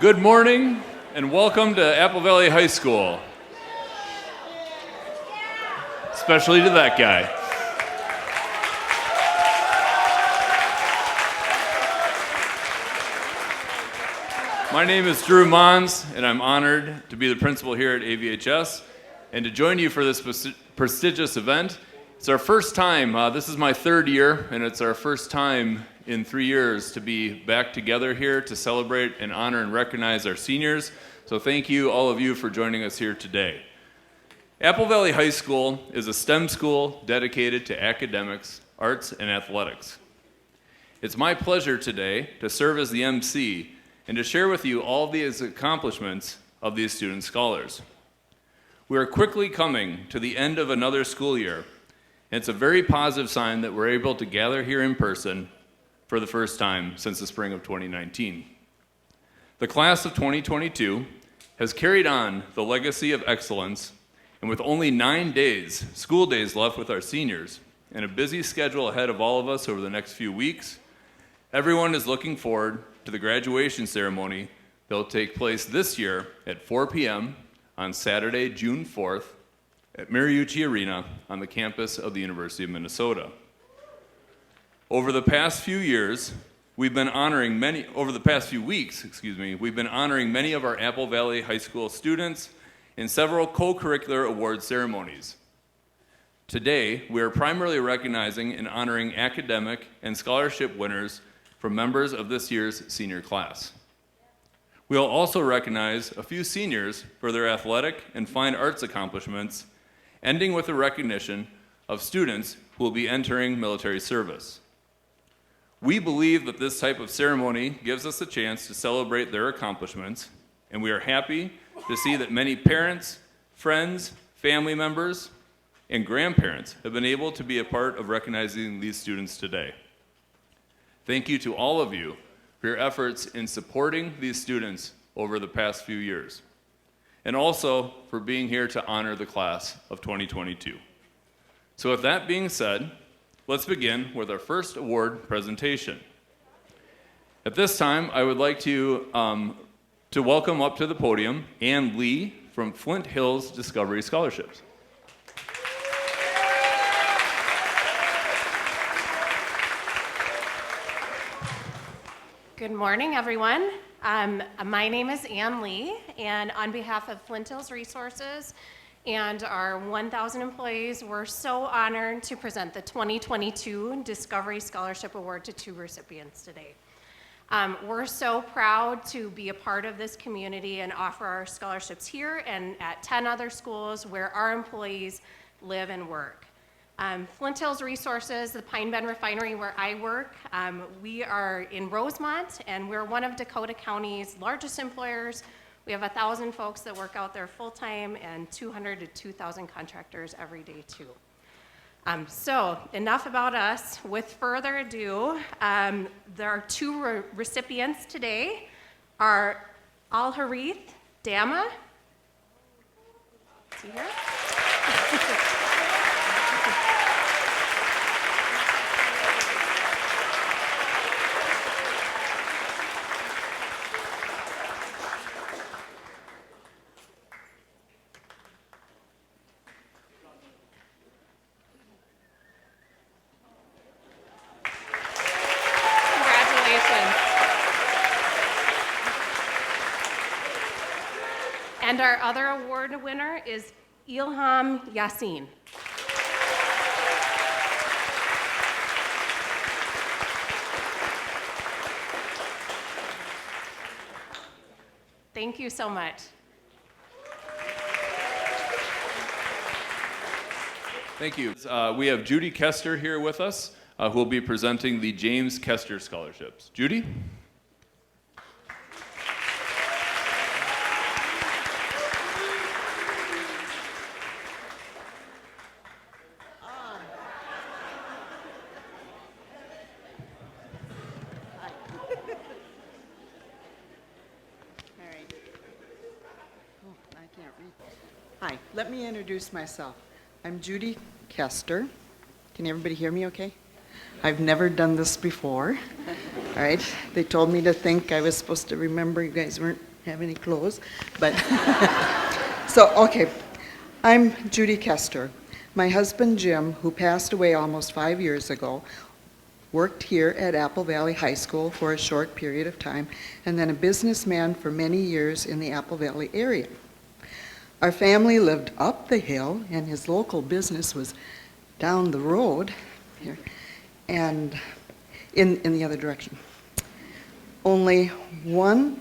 Good morning and welcome to Apple Valley High School. Especially to that guy. My name is Drew Mons, and I'm honored to be the principal here at AVHS and to join you for this prestigious event. It's our first time, this is my third year, and it's our first time in 3 years to be back together here to celebrate and honor and recognize our seniors. So thank you, all of you, for joining us here today. Apple Valley High School is a STEM school dedicated to academics, arts, and athletics. It's my pleasure today to serve as the MC and to share with you all these accomplishments of these student scholars. We are quickly coming to the end of another school year, and it's a very positive sign that we're able to gather here in person for the first time since the spring of 2019. The class of 2022 has carried on the legacy of excellence, and with only 9 days, school days left with our seniors, and a busy schedule ahead of all of us over the next few weeks, everyone is looking forward to the graduation ceremony that will take place this year at 4 p.m. on Saturday, June 4th at Mariucci Arena on the campus of the University of Minnesota. Over the past few weeks, we've been honoring many of our Apple Valley High School students in several co-curricular award ceremonies. Today, we are primarily recognizing and honoring academic and scholarship winners from members of this year's senior class. We'll also recognize a few seniors for their athletic and fine arts accomplishments, ending with a recognition of students who will be entering military service. We believe that this type of ceremony gives us a chance to celebrate their accomplishments, and we are happy to see that many parents, friends, family members, and grandparents have been able to be a part of recognizing these students today. Thank you to all of you for your efforts in supporting these students over the past few years, and also for being here to honor the class of 2022. So with that being said, let's begin with our first award presentation. At this time, I would like to welcome up to the podium Ann Lee from Flint Hills Discovery Scholarships. Good morning, everyone. My name is Ann Lee, and on behalf of Flint Hills Resources and our 1,000 employees, we're so honored to present the 2022 Discovery Scholarship Award to 2 recipients today. We're so proud to be a part of this community and offer our scholarships here and at 10 other schools where our employees live and work. Flint Hills Resources, the Pine Bend Refinery where I work, we are in Rosemont, and we're one of Dakota County's largest employers. We have 1,000 folks that work out there full-time and 200 to 2,000 contractors every day too. So enough about us. With further ado, there are 2 recipients today, are Al-Harith Dama. Is he here? And our other award winner is Ilham Yassin. Thank you so much. Thank you. We have Judy Kester here with us, who will be presenting the James Kester Scholarships. Judy? Hi, let me introduce myself. I'm Judy Kester. Can everybody hear me okay? I've never done this before. All right, they told me to think I was supposed to remember. You guys weren't have any clothes, but, so, okay. I'm Judy Kester. My husband, Jim, who passed away almost 5 years ago, worked here at Apple Valley High School for a short period of time, and then a businessman for many years in the Apple Valley area. Our family lived up the hill, and his local business was down the road here, and in the other direction. Only one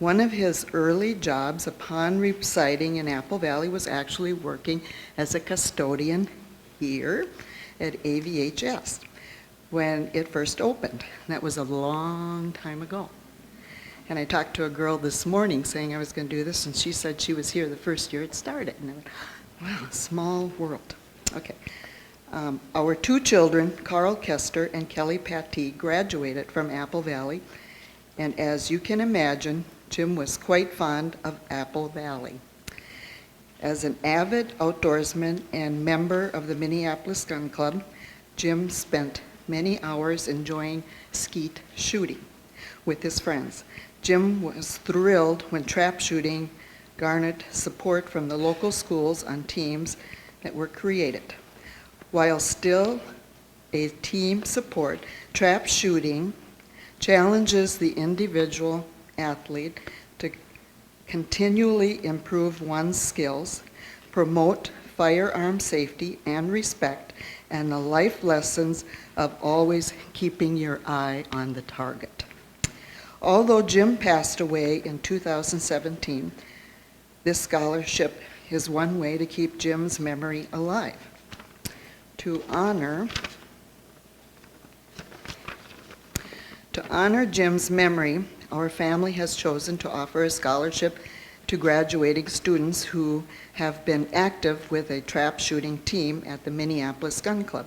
of his early jobs upon residing in Apple Valley was actually working as a custodian here at AVHS when it first opened. That was a long time ago. And I talked to a girl this morning saying I was going to do this, and she said she was here the first year it started. And I went, wow, small world. Okay. Our two children, Carl Kester and Kelly Patty, graduated from Apple Valley. And as you can imagine, Jim was quite fond of Apple Valley. As an avid outdoorsman and member of the Minneapolis Gun Club, Jim spent many hours enjoying skeet shooting with his friends. Jim was thrilled when trap shooting garnered support from the local schools on teams that were created. While still a team sport, trap shooting challenges the individual athlete to continually improve one's skills, promote firearm safety and respect, and the life lessons of always keeping your eye on the target. Although Jim passed away in 2017, this scholarship is one way to keep Jim's memory alive. To honor Jim's memory, our family has chosen to offer a scholarship to graduating students who have been active with a trap shooting team at the Minneapolis Gun Club.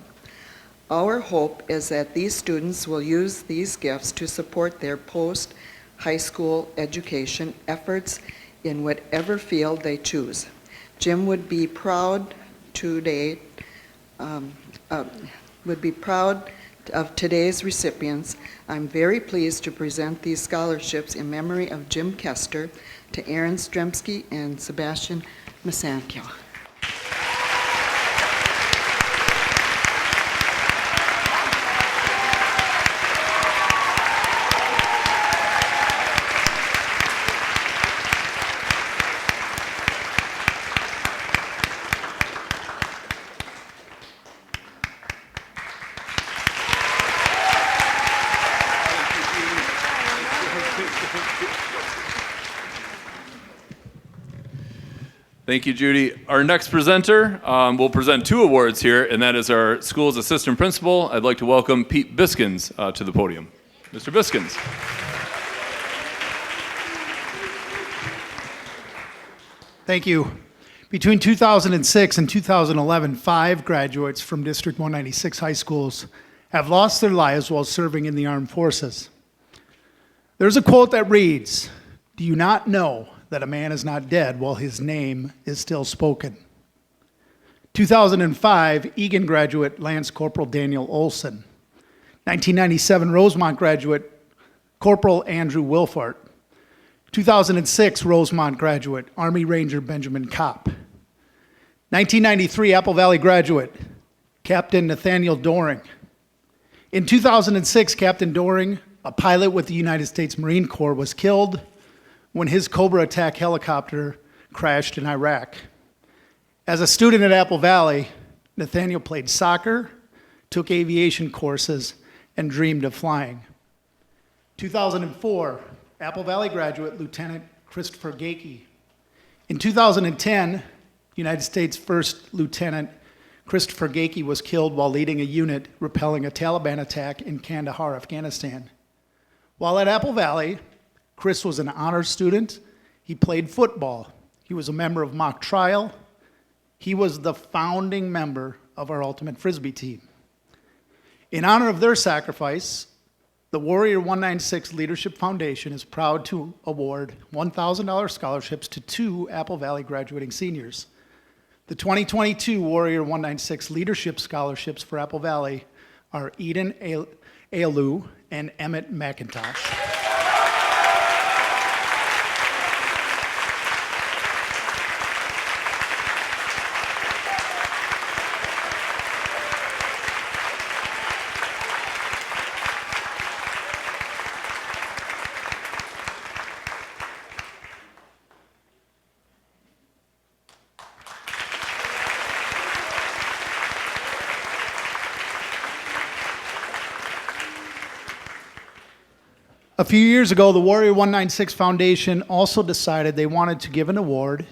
Our hope is that these students will use these gifts to support their post-high school education efforts in whatever field they choose. Jim would be proud of today's recipients. I'm very pleased to present these scholarships in memory of Jim Kester to Aaron Stremski and Sebastian Masankio. Thank you, Judy. Our next presenter will present 2 awards here, and that is our school's assistant principal. I'd like to welcome Pete Biskins to the podium. Mr. Biskins. Thank you. Between 2006 and 2011, 5 graduates from District 196 high schools have lost their lives while serving in the armed forces. There's a quote that reads, "Do you not know that a man is not dead while his name is still spoken?" 2005, Egan graduate Lance Corporal Daniel Olson. 1997, Rosemont graduate Corporal Andrew Wilfart. 2006, Rosemont graduate Army Ranger Benjamin Kopp. 1993, Apple Valley graduate Captain Nathaniel Doring. In 2006, Captain Doring, a pilot with the United States Marine Corps, was killed when his Cobra attack helicopter crashed in Iraq. As a student at Apple Valley, Nathaniel played soccer, took aviation courses, and dreamed of flying. 2004, Apple Valley graduate Lieutenant Christopher Gakey. In 2010, United States First Lieutenant Christopher Gakey was killed while leading a unit repelling a Taliban attack in Kandahar, Afghanistan. While at Apple Valley, Chris was an honors student. He played football. He was a member of mock trial. He was the founding member of our Ultimate Frisbee team. In honor of their sacrifice, the Warrior 196 Leadership Foundation is proud to award $1,000 scholarships to 2 Apple Valley graduating seniors. The 2022 Warrior 196 Leadership Scholarships for Apple Valley are Eden Alu and Emmett McIntosh. A few years ago, the Warrior 196 Foundation also decided they wanted to give an award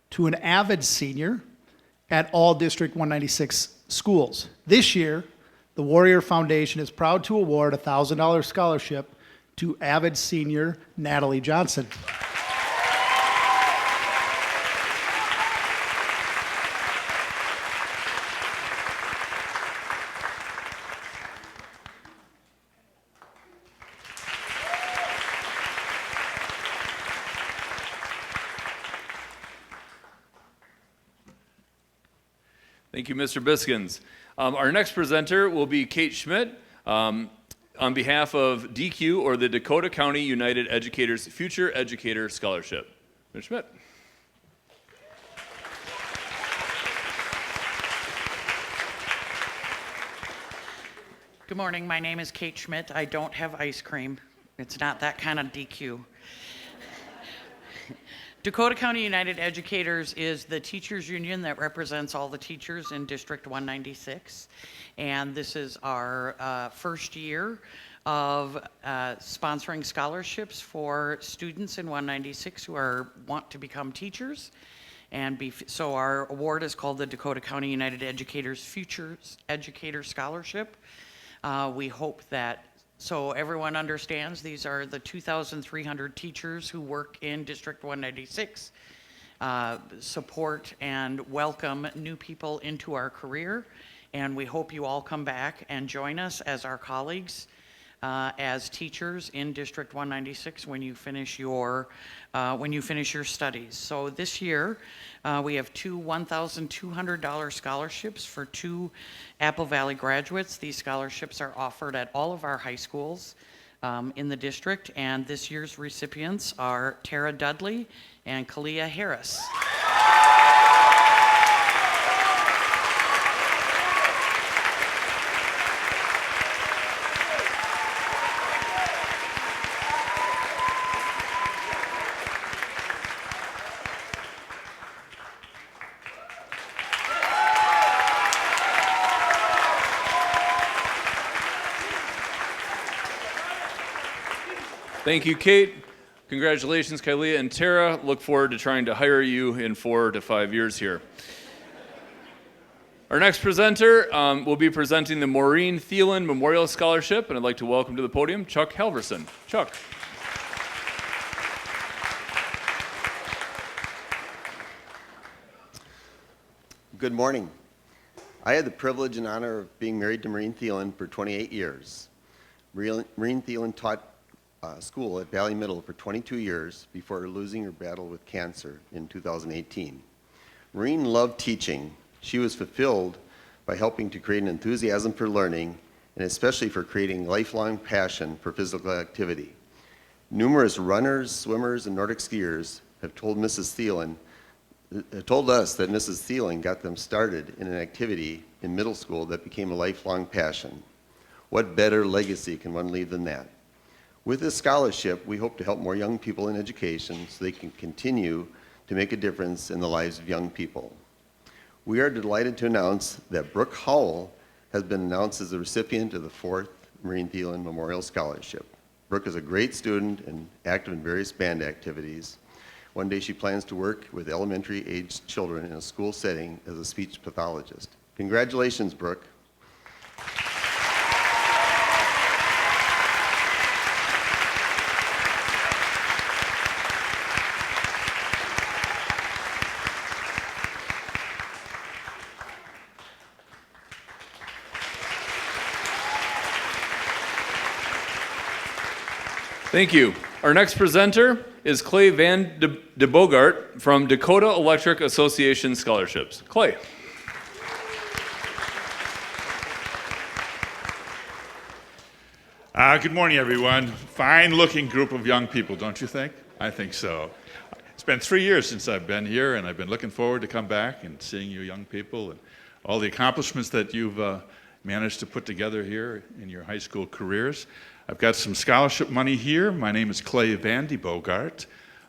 to an Avid senior at all District 196 schools. This year, the Warrior Foundation is proud to award a $1,000 scholarship to Avid senior Natalie Johnson. Thank you, Mr. Biskins. Our next presenter will be Kate Schmidt on behalf of DQ, or the Dakota County United Educators Future Educator Scholarship. Ms. Schmidt. Good morning. My name is Kate Schmidt. I don't have ice cream. It's not that kind of DQ. Dakota County United Educators is the teachers union that represents all the teachers in District 196. And this is our first year of sponsoring scholarships for students in 196 who want to become teachers. And so our award is called the Dakota County United Educators Future Educator Scholarship. We hope that, so everyone understands, these are the 2,300 teachers who work in District 196, support and welcome new people into our career. And we hope you all come back and join us as our colleagues as teachers in District 196 when you finish your studies. So this year we have two $1,200 scholarships for two Apple Valley graduates. These scholarships are offered at all of our high schools in the district, and this year's recipients are Tara Dudley and Kalia Harris. Thank you, Kate. Congratulations, Kalia and Tara. Look forward to trying to hire you in 4 to 5 years here. Our next presenter will be presenting the Maureen Thielen Memorial Scholarship, and I'd like to welcome to the podium Chuck Halverson. Chuck. Good morning. I had the privilege and honor of being married to Maureen Thielen for 28 years. Maureen Thielen taught school at Valley Middle for 22 years before losing her battle with cancer in 2018. Maureen loved teaching. She was fulfilled by helping to create an enthusiasm for learning, and especially for creating lifelong passion for physical activity. Numerous runners, swimmers, and Nordic skiers have told us that Mrs. Thielen got them started in an activity in middle school that became a lifelong passion. What better legacy can one leave than that? With this scholarship, we hope to help more young people in education so they can continue to make a difference in the lives of young people. We are delighted to announce that Brooke Howell has been announced as the recipient of the 4th Maureen Thielen Memorial Scholarship. Brooke is a great student and active in various band activities. One day she plans to work with elementary-aged children in a school setting as a speech pathologist. Congratulations, Brooke. Thank you. Our next presenter is Clay Van de Bogart from Dakota Electric Association Scholarships. Clay. Good morning, everyone. Fine-looking group of young people, don't you think? I think so. It's been 3 years since I've been here, and I've been looking forward to come back and seeing you young people and all the accomplishments that you've managed to put together here in your high school careers. I've got some scholarship money here. My name is Clay Van de Bogart.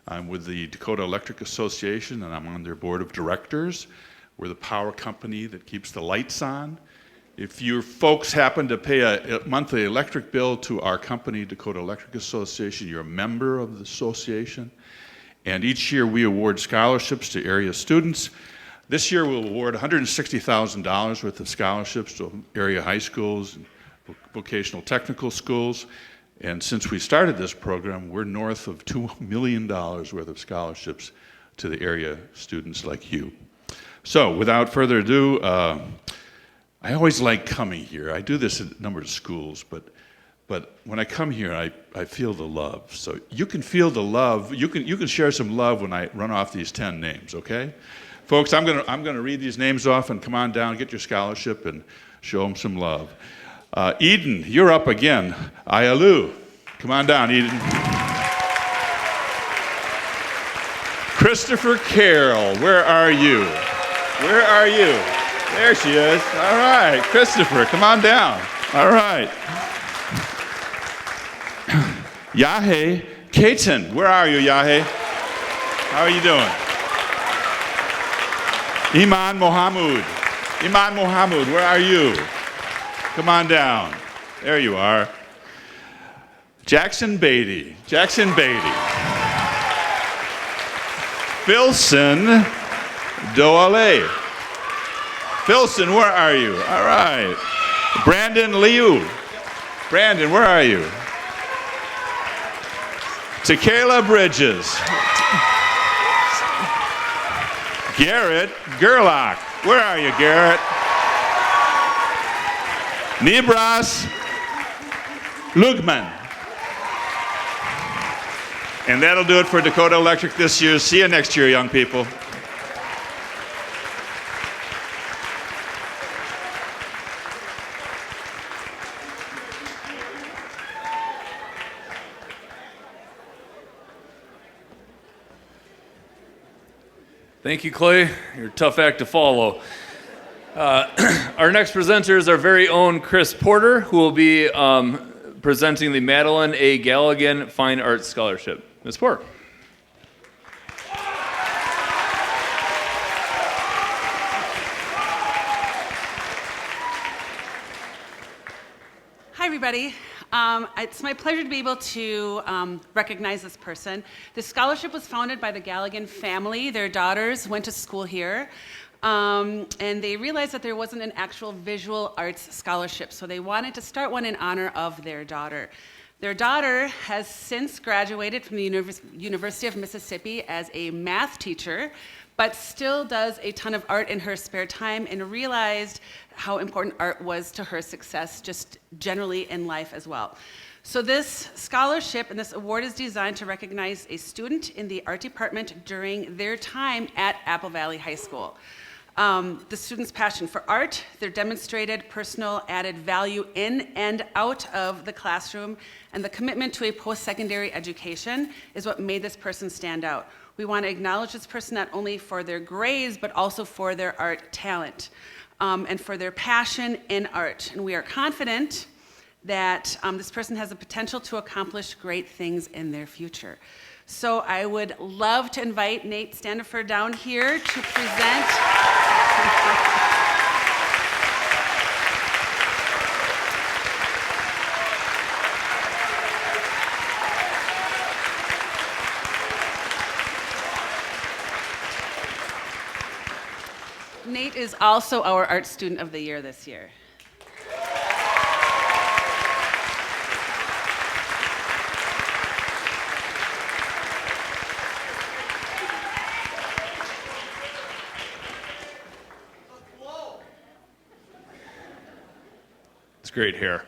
I'm with the Dakota Electric Association, and I'm on their board of directors. We're the power company that keeps the lights on, If your folks happen to pay a monthly electric bill to our company, Dakota Electric Association, you're a member of the association. And each year we award scholarships to area students. This year we'll award $160,000 worth of scholarships to area high schools and vocational technical schools. And since we started this program, we're north of $2 million worth of scholarships to the area students like you. So without further ado, I always like coming here. I do this at a number of schools, but when I come here, I feel the love. So you can feel the love. You can share some love when I run off these 10 names, okay? Folks, I'm gonna read these names off, and come on down, get your scholarship, and show them some love. Eden, you're up again. Ayalu, come on down, Eden. Christopher Carroll, where are you? Where are you? There she is. All right, Christopher, come on down. All right. Yahe Keaton, where are you, Yahe? How are you doing? Iman Mohammed. Iman Mohammed, where are you? Come on down. There you are. Jackson Beatty. Jackson Beatty. Filson Doale. Filson, where are you? All right. Brandon Liu. Brandon, where are you? Tequila Bridges. Garrett Gerlach. Where are you, Garrett? Nibras Lugman. And that'll do it for Dakota Electric this year. See you next year, young people. Thank you, Clay. You're a tough act to follow. Our next presenter is our very own Chris Porter, who will be presenting the Madeline A. Galligan Fine Arts Scholarship. Ms. Porter. Hi, everybody. It's my pleasure to be able to recognize this person. This scholarship was founded by the Galligan family. Their daughters went to school here, and they realized that there wasn't an actual visual arts scholarship, so they wanted to start one in honor of their daughter. Their daughter has since graduated from the University of Mississippi as a math teacher, but still does a ton of art in her spare time and realized how important art was to her success just generally in life as well. So this scholarship and this award is designed to recognize a student in the art department during their time at Apple Valley High School. The students' passion for art, their demonstrated personal added value in and out of the classroom, and the commitment to a post-secondary education is what made this person stand out. We want to acknowledge this person not only for their grades, but also for their art talent and for their passion in art. And we are confident that this person has the potential to accomplish great things in their future. So I would love to invite Nate Standifer down here to present. Nate is also our Art Student of the Year this year. It's great hair.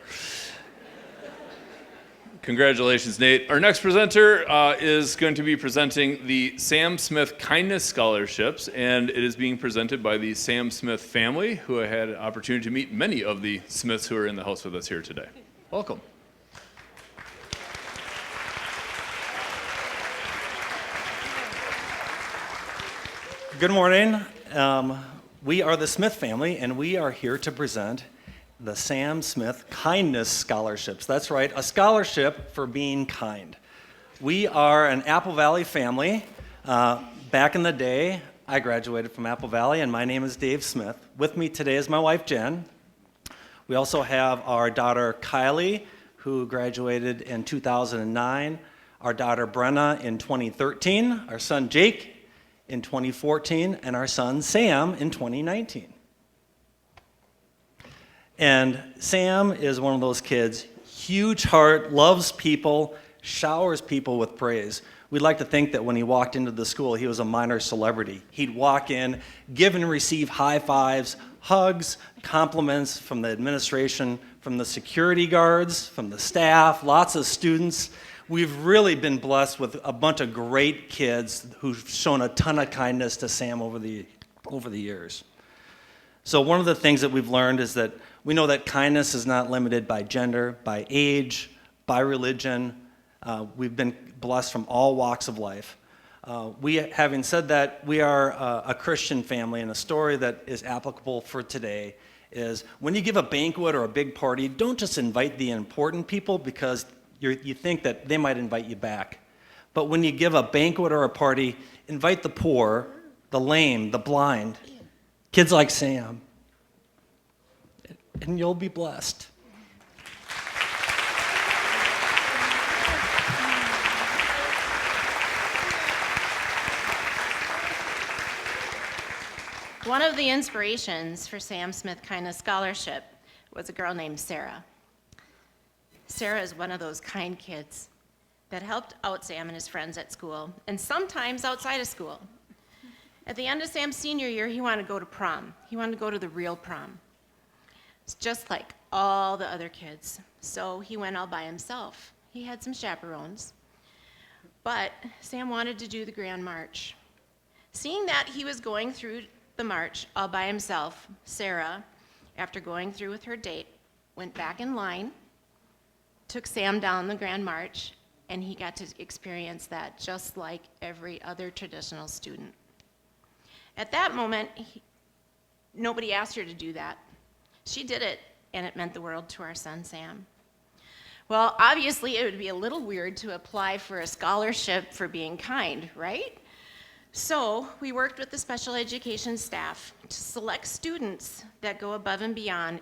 Congratulations, Nate. Our next presenter is going to be presenting the Sam Smith Kindness Scholarships, and it is being presented by the Sam Smith family, who I had an opportunity to meet many of the Smiths who are in the house with us here today. Welcome. Good morning. We are the Smith family, and we are here to present the Sam Smith Kindness Scholarships. That's right, a scholarship for being kind. We are an Apple Valley family. Back in the day, I graduated from Apple Valley, and my name is Dave Smith. With me today is my wife, Jen. We also have our daughter Kylie, who graduated in 2009, our daughter Brenna in 2013, our son Jake in 2014, and our son Sam in 2019. And Sam is one of those kids, huge heart, loves people, showers people with praise. We'd like to think that when he walked into the school, he was a minor celebrity. He'd walk in, give and receive high fives, hugs, compliments from the administration, from the security guards, from the staff, lots of students. We've really been blessed with a bunch of great kids who've shown a ton of kindness to Sam over the years. So one of the things that we've learned is that we know that kindness is not limited by gender, by age, by religion. We've been blessed from all walks of life. Having said that, we are a Christian family, and a story that is applicable for today is when you give a banquet or a big party, don't just invite the important people because you think that they might invite you back. But when you give a banquet or a party, invite the poor, the lame, the blind, kids like Sam, and you'll be blessed. One of the inspirations for Sam Smith Kindness Scholarship was a girl named Sarah. Sarah is one of those kind kids that helped out Sam and his friends at school, and sometimes outside of school. At the end of Sam's senior year, he wanted to go to prom. He wanted to go to the real prom. It's just like all the other kids. So he went all by himself. He had some chaperones. But Sam wanted to do the Grand March. Seeing that he was going through the march all by himself, Sarah, after going through with her date, went back in line, took Sam down the Grand March, and he got to experience that just like every other traditional student. At that moment, nobody asked her to do that. She did it, and it meant the world to our son, Sam. Well, obviously, it would be a little weird to apply for a scholarship for being kind, right? So we worked with the special education staff to select students that go above and beyond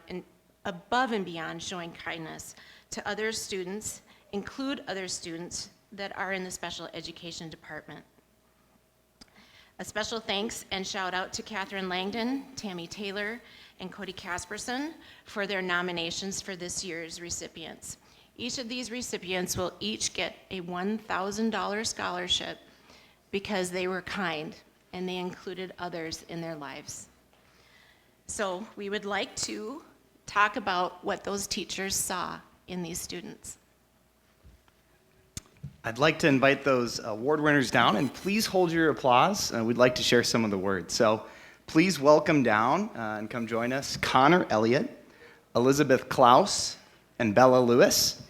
showing kindness to other students, include other students that are in the special education department. A special thanks and shout out to Catherine Langdon, Tammy Taylor, and Cody Casperson for their nominations for this year's recipients. Each of these recipients will each get a $1,000 scholarship because they were kind and they included others in their lives. So we would like to talk about what those teachers saw in these students. I'd like to invite those award winners down, and please hold your applause. We'd like to share some of the words. So please welcome down and come join us Connor Elliott, Elizabeth Klaus, and Bella Lewis.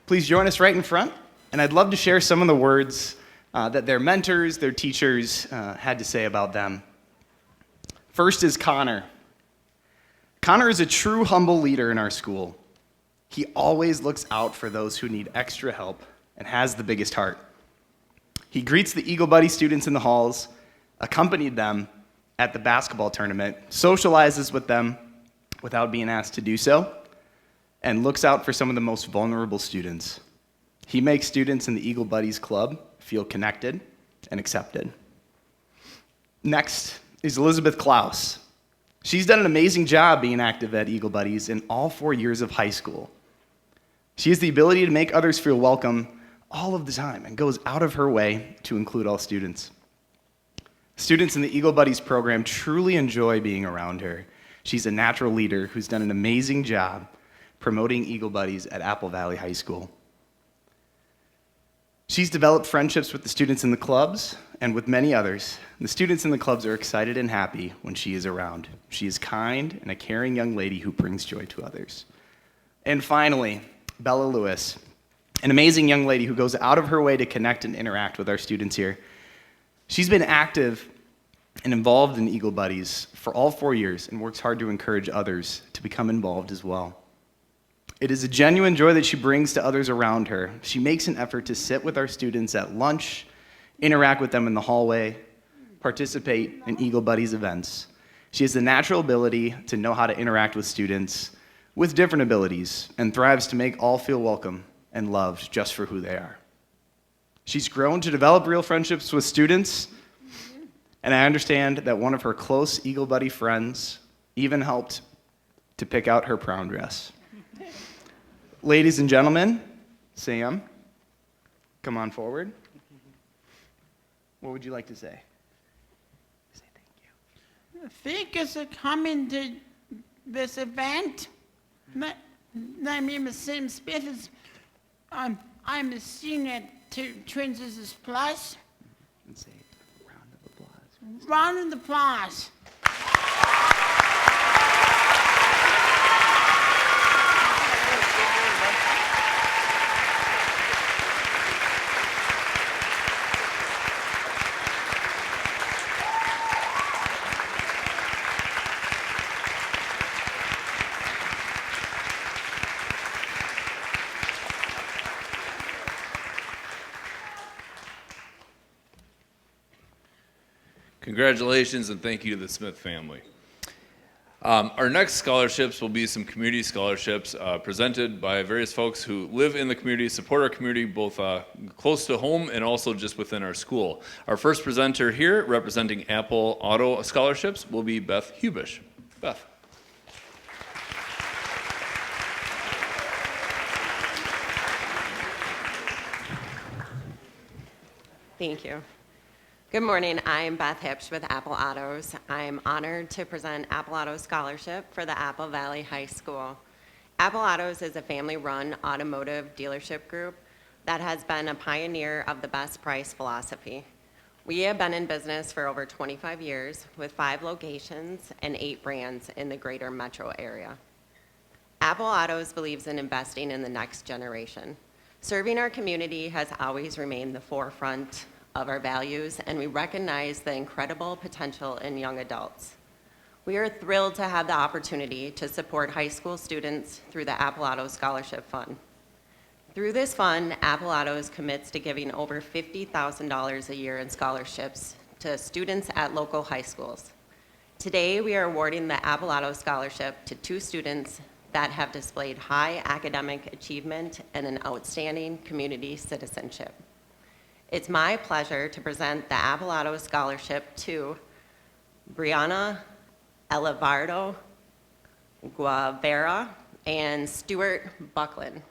Please join us right in front, and I'd love to share some of the words that their mentors, their teachers had to say about them. First is Connor. Connor is a true humble leader in our school. He always looks out for those who need extra help and has the biggest heart. He greets the Eagle Buddy students in the halls, accompanied them at the basketball tournament, socializes with them without being asked to do so, and looks out for some of the most vulnerable students. He makes students in the Eagle Buddies Club feel connected and accepted. Next is Elizabeth Klaus. She's done an amazing job being active at Eagle Buddies in all 4 years of high school. She has the ability to make others feel welcome all of the time and goes out of her way to include all students. Students in the Eagle Buddies program truly enjoy being around her. She's a natural leader who's done an amazing job promoting Eagle Buddies at Apple Valley High School. She's developed friendships with the students in the clubs and with many others. The students in the clubs are excited and happy when she is around. She is kind and a caring young lady who brings joy to others. And finally, Bella Lewis, an amazing young lady who goes out of her way to connect and interact with our students here. She's been active and involved in Eagle Buddies for all 4 years and works hard to encourage others to become involved as well. It is a genuine joy that she brings to others around her. She makes an effort to sit with our students at lunch, interact with them in the hallway, participate in Eagle Buddies events. She has the natural ability to know how to interact with students with different abilities and thrives to make all feel welcome and loved just for who they are. She's grown to develop real friendships with students, and I understand that one of her close Eagle Buddy friends even helped to pick out her prom dress. Ladies and gentlemen, Sam, come on forward. What would you like to say? Say thank you. Thank you for coming to this event. My name is Sam Smith. I'm a senior at Twins Plus. And say round of applause. Round of applause. Congratulations and thank you to the Smith family. Our next scholarships will be some community scholarships presented by various folks who live in the community, support our community both close to home and also just within our school. Our first presenter here representing Apple Auto Scholarships will be Beth Hubish. Beth. Thank you. Good morning, I'm Beth Hipsch with Apple Autos. I'm honored to present Apple Auto Scholarship for the Apple Valley High School. Apple Autos is a family-run automotive dealership group that has been a pioneer of the best price philosophy. We have been in business for over 25 years with 5 locations and 8 brands in the greater metro area. Apple Autos believes in investing in the next generation. Serving our community has always remained the forefront of our values, and we recognize the incredible potential in young adults. We are thrilled to have the opportunity to support high school students through the Apple Auto Scholarship Fund. Through this fund, Apple Autos commits to giving over $50,000 a year in scholarships to students at local high schools. Today, we are awarding the Apple Auto Scholarship to 2 students that have displayed high academic achievement and an outstanding community citizenship. It's my pleasure to present the Apple Auto Scholarship to Brianna Elevardo Guevara and Stuart Buckland.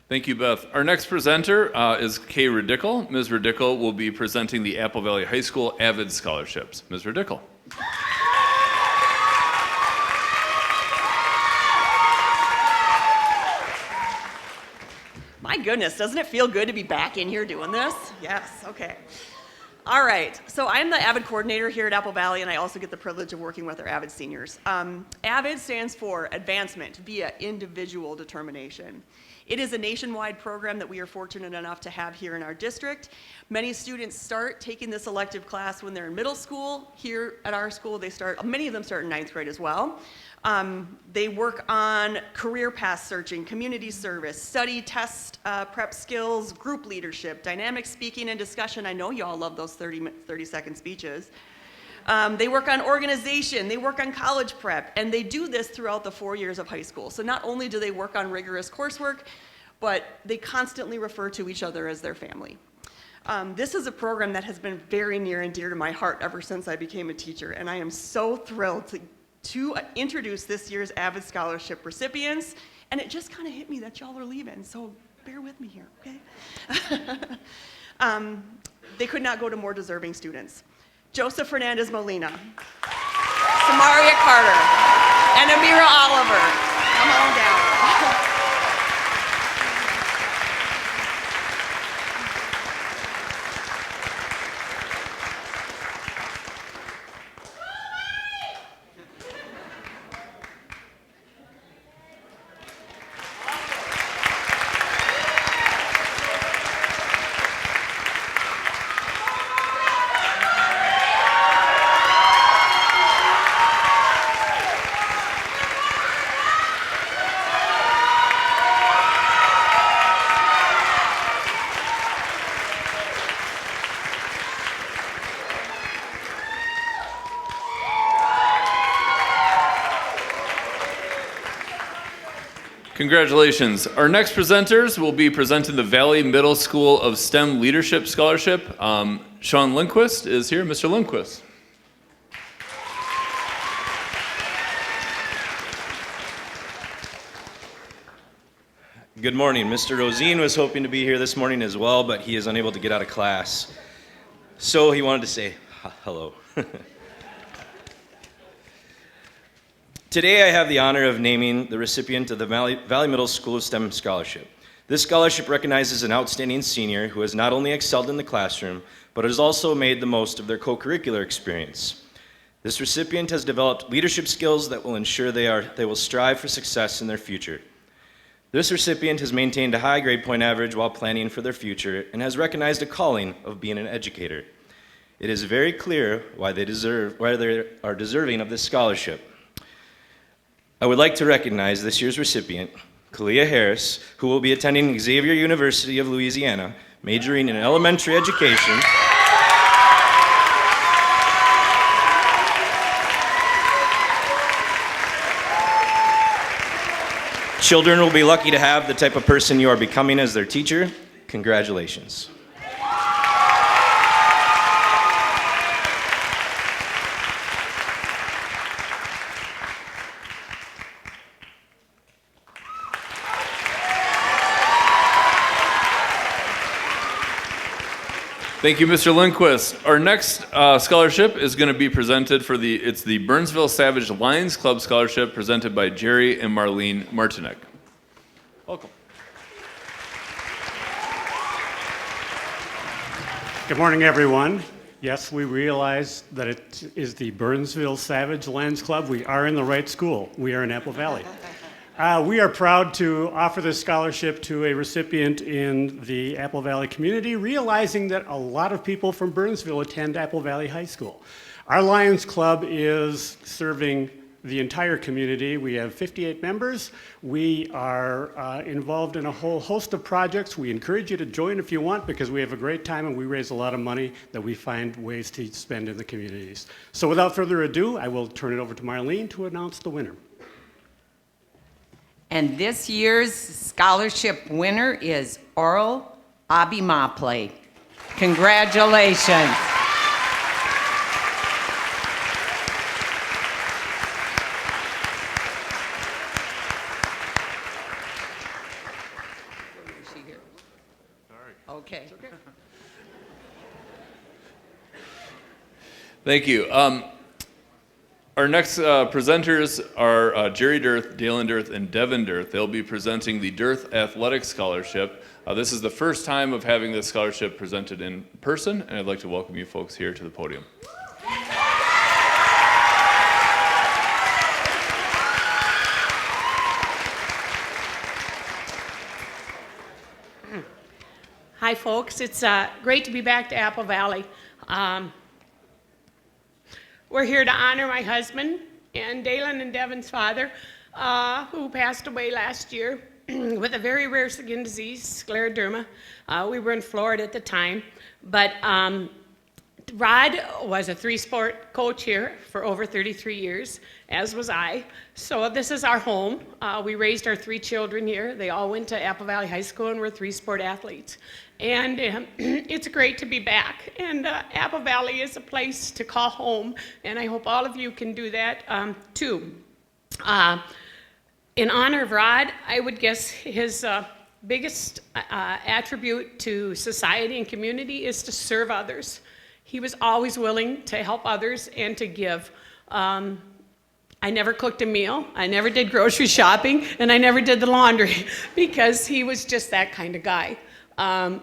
Thank you, Beth. Our next presenter is Kay Radickle. Ms. Radickle will be presenting the Apple Valley High School Avid Scholarships. Ms. Radickle. My goodness, doesn't it feel good to be back in here doing this? Yes, okay. All right, so I'm the Avid coordinator here at Apple Valley, and I also get the privilege of working with our Avid seniors. Avid stands for Advancement via Individual Determination. It is a nationwide program that we are fortunate enough to have here in our district. Many students start taking this elective class when they're in middle school. Here at our school, many of them start in 9th grade as well. They work on career path searching, community service, study, test, prep skills, group leadership, dynamic speaking and discussion. I know you all love those 30-second speeches. They work on organization, they work on college prep, and they do this throughout the 4 years of high school. So not only do they work on rigorous coursework, but they constantly refer to each other as their family. This is a program that has been very near and dear to my heart ever since I became a teacher, and I am so thrilled to introduce this year's Avid Scholarship recipients, and it just kind of hit me that y'all are leaving, so bear with me here, okay? They could not go to more deserving students. Joseph Fernandez Molina, Samaria Carter, and Amira Oliver. Come on down. Congratulations. Our next presenters will be presenting the Valley Middle School of STEM Leadership Scholarship. Sean Lindquist is here. Mr. Lindquist. Good morning. Mr. Rosine was hoping to be here this morning as well, but he is unable to get out of class. So he wanted to say hello. Today I have the honor of naming the recipient of the Valley Middle School of STEM Scholarship. This scholarship recognizes an outstanding senior who has not only excelled in the classroom, but has also made the most of their co-curricular experience. This recipient has developed leadership skills that will ensure they will strive for success in their future. This recipient has maintained a high grade point average while planning for their future and has recognized a calling of being an educator. It is very clear why they are deserving of this scholarship. I would like to recognize this year's recipient, Kalia Harris, who will be attending Xavier University of Louisiana, majoring in elementary education. Children will be lucky to have the type of person you are becoming as their teacher. Congratulations. Thank you, Mr. Lindquist. Our next scholarship is going to be presented for it's the Burnsville Savage Lions Club Scholarship presented by Jerry and Marlene Martinek. Welcome. Good morning, everyone. Yes, we realize that it is the Burnsville Savage Lions Club. We are in the right school. We are in Apple Valley. We are proud to offer this scholarship to a recipient in the Apple Valley community, realizing that a lot of people from Burnsville attend Apple Valley High School. Our Lions Club is serving the entire community. We have 58 members. We are involved in a whole host of projects. We encourage you to join if you want because we have a great time and we raise a lot of money that we find ways to spend in the communities. So without further ado, I will turn it over to Marlene to announce the winner. And this year's scholarship winner is Oral Abimaple. Congratulations. Okay. Thank you. Our next presenters are Jerry Dirth, Dalen Dirth, and Devin Dirth. They'll be presenting the Dirth Athletics Scholarship. This is the first time of having this scholarship presented in person, and I'd like to welcome you folks here to the podium. Hi, folks. It's great to be back to Apple Valley. We're here to honor my husband and Dalen and Devin's father, who passed away last year with a very rare skin disease, scleroderma. We were in Florida at the time, but Rod was a three-sport coach here for over 33 years, as was I. So this is our home. We raised our three children here. They all went to Apple Valley High School and were three-sport athletes. And it's great to be back. And Apple Valley is a place to call home, and I hope all of you can do that too. In honor of Rod, I would guess his biggest attribute to society and community is to serve others. He was always willing to help others and to give. I never cooked a meal, I never did grocery shopping, and I never did the laundry because he was just that kind of guy. As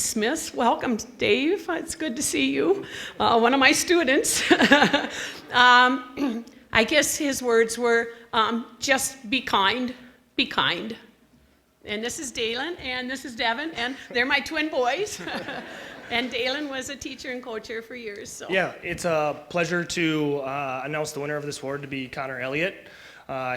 Smiths, welcome, Dave. It's good to see you. One of my students. I guess his words were, just be kind, be kind. And this is Dalen, and this is Devin, and they're my twin boys. And Dalen was a teacher and coach here for years. So. Yeah, it's a pleasure to announce the winner of this award to be Connor Elliott.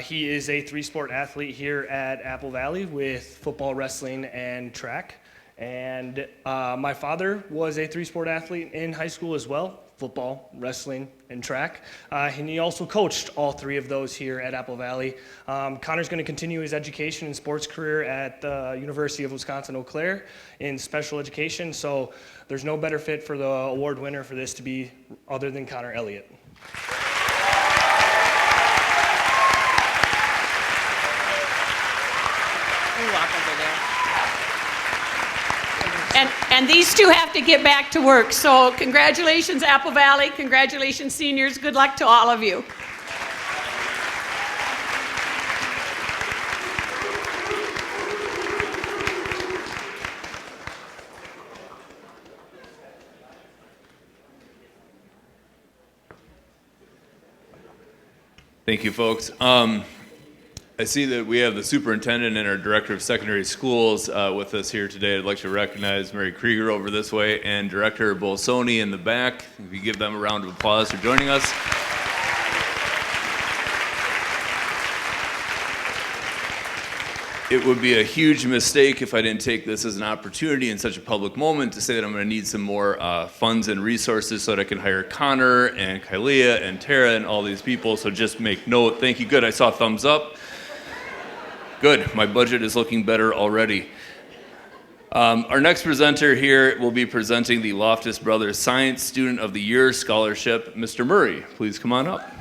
He is a three-sport athlete here at Apple Valley with football, wrestling, and track. And my father was a three-sport athlete in high school as well. football, wrestling, and track. And he also coached all three of those here at Apple Valley. Connor's going to continue his education and sports career at the University of Wisconsin-Eau Claire in special education. So there's no better fit for the award winner for this to be other than Connor Elliott. And these two have to get back to work. So congratulations, Apple Valley. Congratulations, seniors. Good luck to all of you. Thank you, folks. I see that we have the superintendent and our director of secondary schools with us here today. I'd like to recognize Mary Krieger over this way and Director Bolsoni in the back. If you give them a round of applause for joining us. It would be a huge mistake if I didn't take this as an opportunity in such a public moment to say that I'm going to need some more funds and resources so that I can hire Connor and Kylea and Tara and all these people. So just make note. Thank you. Good. I saw a thumbs up. Good. My budget is looking better already. Our next presenter here will be presenting the Loftus Brothers Science Student of the Year Scholarship. Mr. Murray, please come on up.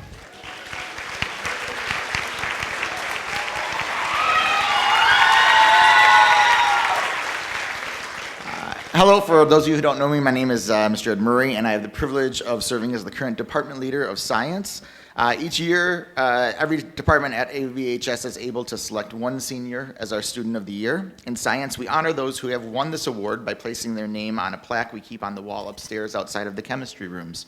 Hello, for those of you who don't know me, my name is Mr. Ed Murray, and I have the privilege of serving as the current department leader of science. Each year, every department at AVHS is able to select one senior as our student of the year. In science, we honor those who have won this award by placing their name on a plaque we keep on the wall upstairs outside of the chemistry rooms.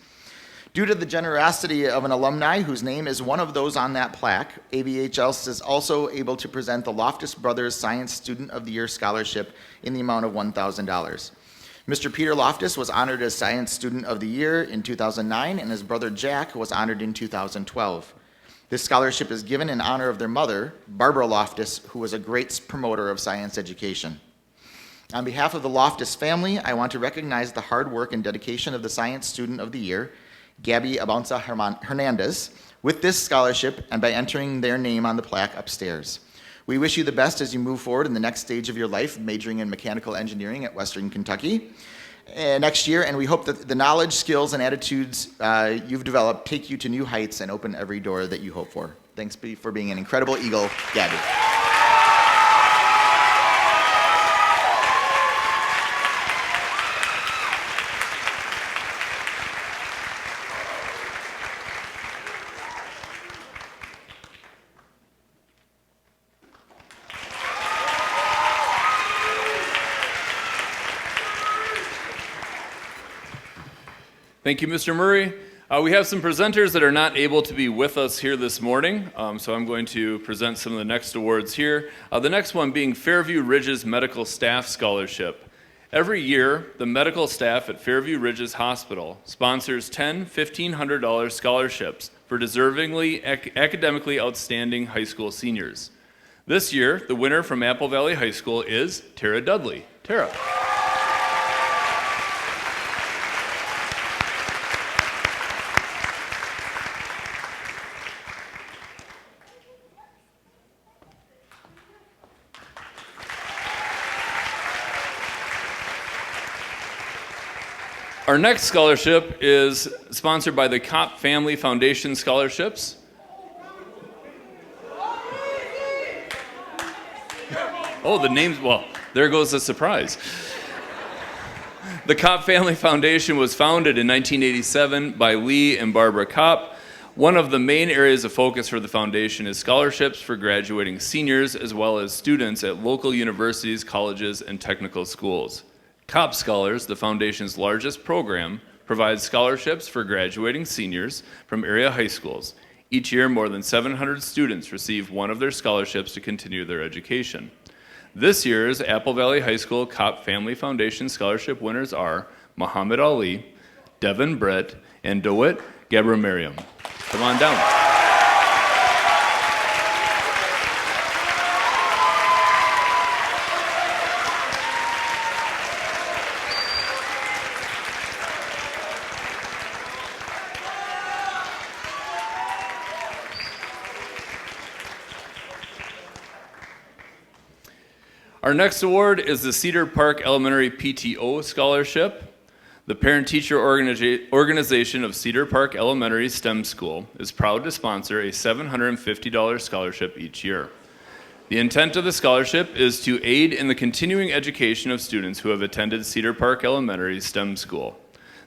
Due to the generosity of an alumni whose name is one of those on that plaque, AVHS is also able to present the Loftus Brothers Science Student of the Year Scholarship in the amount of $1,000. Mr. Peter Loftus was honored as Science Student of the Year in 2009, and his brother Jack was honored in 2012. This scholarship is given in honor of their mother, Barbara Loftus, who was a great promoter of science education. On behalf of the Loftus family, I want to recognize the hard work and dedication of the Science Student of the Year, Gabby Abanza Hernandez, with this scholarship and by entering their name on the plaque upstairs. We wish you the best as you move forward in the next stage of your life, majoring in mechanical engineering at Western Kentucky next year, and we hope that the knowledge, skills, and attitudes you've developed take you to new heights and open every door that you hope for. Thanks for being an incredible Eagle, Gabby. Thank you, Mr. Murray. We have some presenters that are not able to be with us here this morning, so I'm going to present some of the next awards here. The next one being Fairview Ridge's Medical Staff Scholarship. Every year, the medical staff at Fairview Ridge's Hospital sponsors 10 $1,500 scholarships for deservingly academically outstanding high school seniors. This year, the winner from Apple Valley High School is Tara Dudley. Tara. Our next scholarship is sponsored by the Kopp Family Foundation Scholarships. Oh, the names, well, there goes the surprise. The Kopp Family Foundation was founded in 1987 by Lee and Barbara Kopp. One of the main areas of focus for the foundation is scholarships for graduating seniors as well as students at local universities, colleges, and technical schools. Kopp Scholars, the foundation's largest program, provides scholarships for graduating seniors from area high schools. Each year, more than 700 students receive one of their scholarships to continue their education. This year's Apple Valley High School Kopp Family Foundation Scholarship winners are Muhammad Ali, Devin Brett, and DeWitt Gabramariam. Come on down. Our next award is the Cedar Park Elementary PTO Scholarship. The parent-teacher organization of Cedar Park Elementary STEM School is proud to sponsor a $750 scholarship each year. The intent of the scholarship is to aid in the continuing education of students who have attended Cedar Park Elementary STEM School.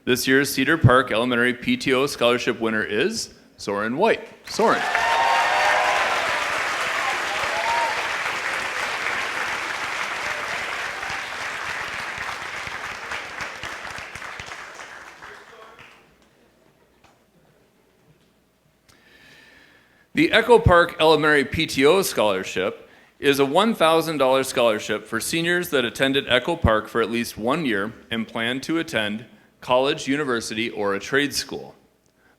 This year's Cedar Park Elementary PTO Scholarship winner is Soren White. Soren. The Echo Park Elementary PTO Scholarship is a $1,000 scholarship for seniors that attended Echo Park for at least 1 year and plan to attend college, university, or a trade school.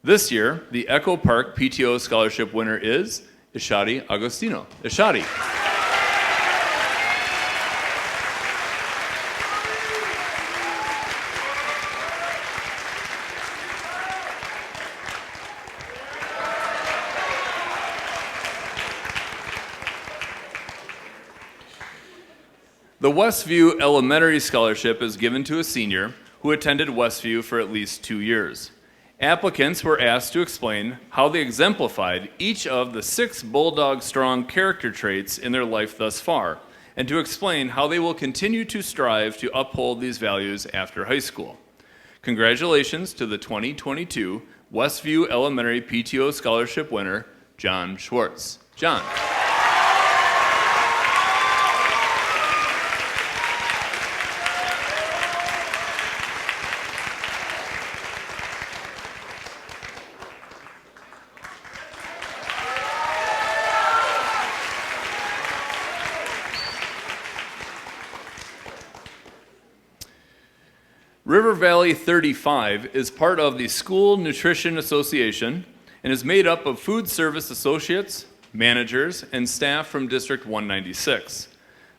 This year, the Echo Park PTO Scholarship winner is Ishadi Agostino. Ishadi. The Westview Elementary Scholarship is given to a senior who attended Westview for at least 2 years. Applicants were asked to explain how they exemplified each of the 6 bulldog-strong character traits in their life thus far, and to explain how they will continue to strive to uphold these values after high school. Congratulations to the 2022 Westview Elementary PTO Scholarship winner, John Schwartz. John. River Valley 35 is part of the School Nutrition Association and is made up of food service associates, managers, and staff from District 196.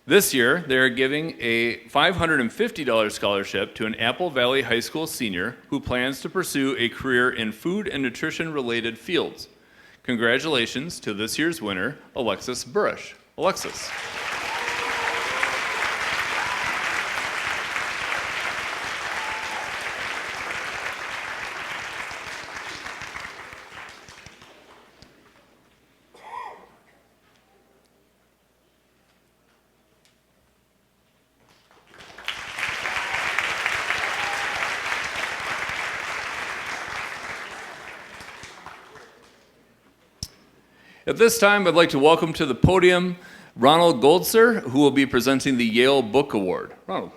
This year, they are giving a $550 scholarship to an Apple Valley High School senior who plans to pursue a career in food and nutrition-related fields. Congratulations to this year's winner, Alexis Burish. Alexis. At this time, I'd like to welcome to the podium Ronald Goldser, who will be presenting the Yale Book Award. Ronald.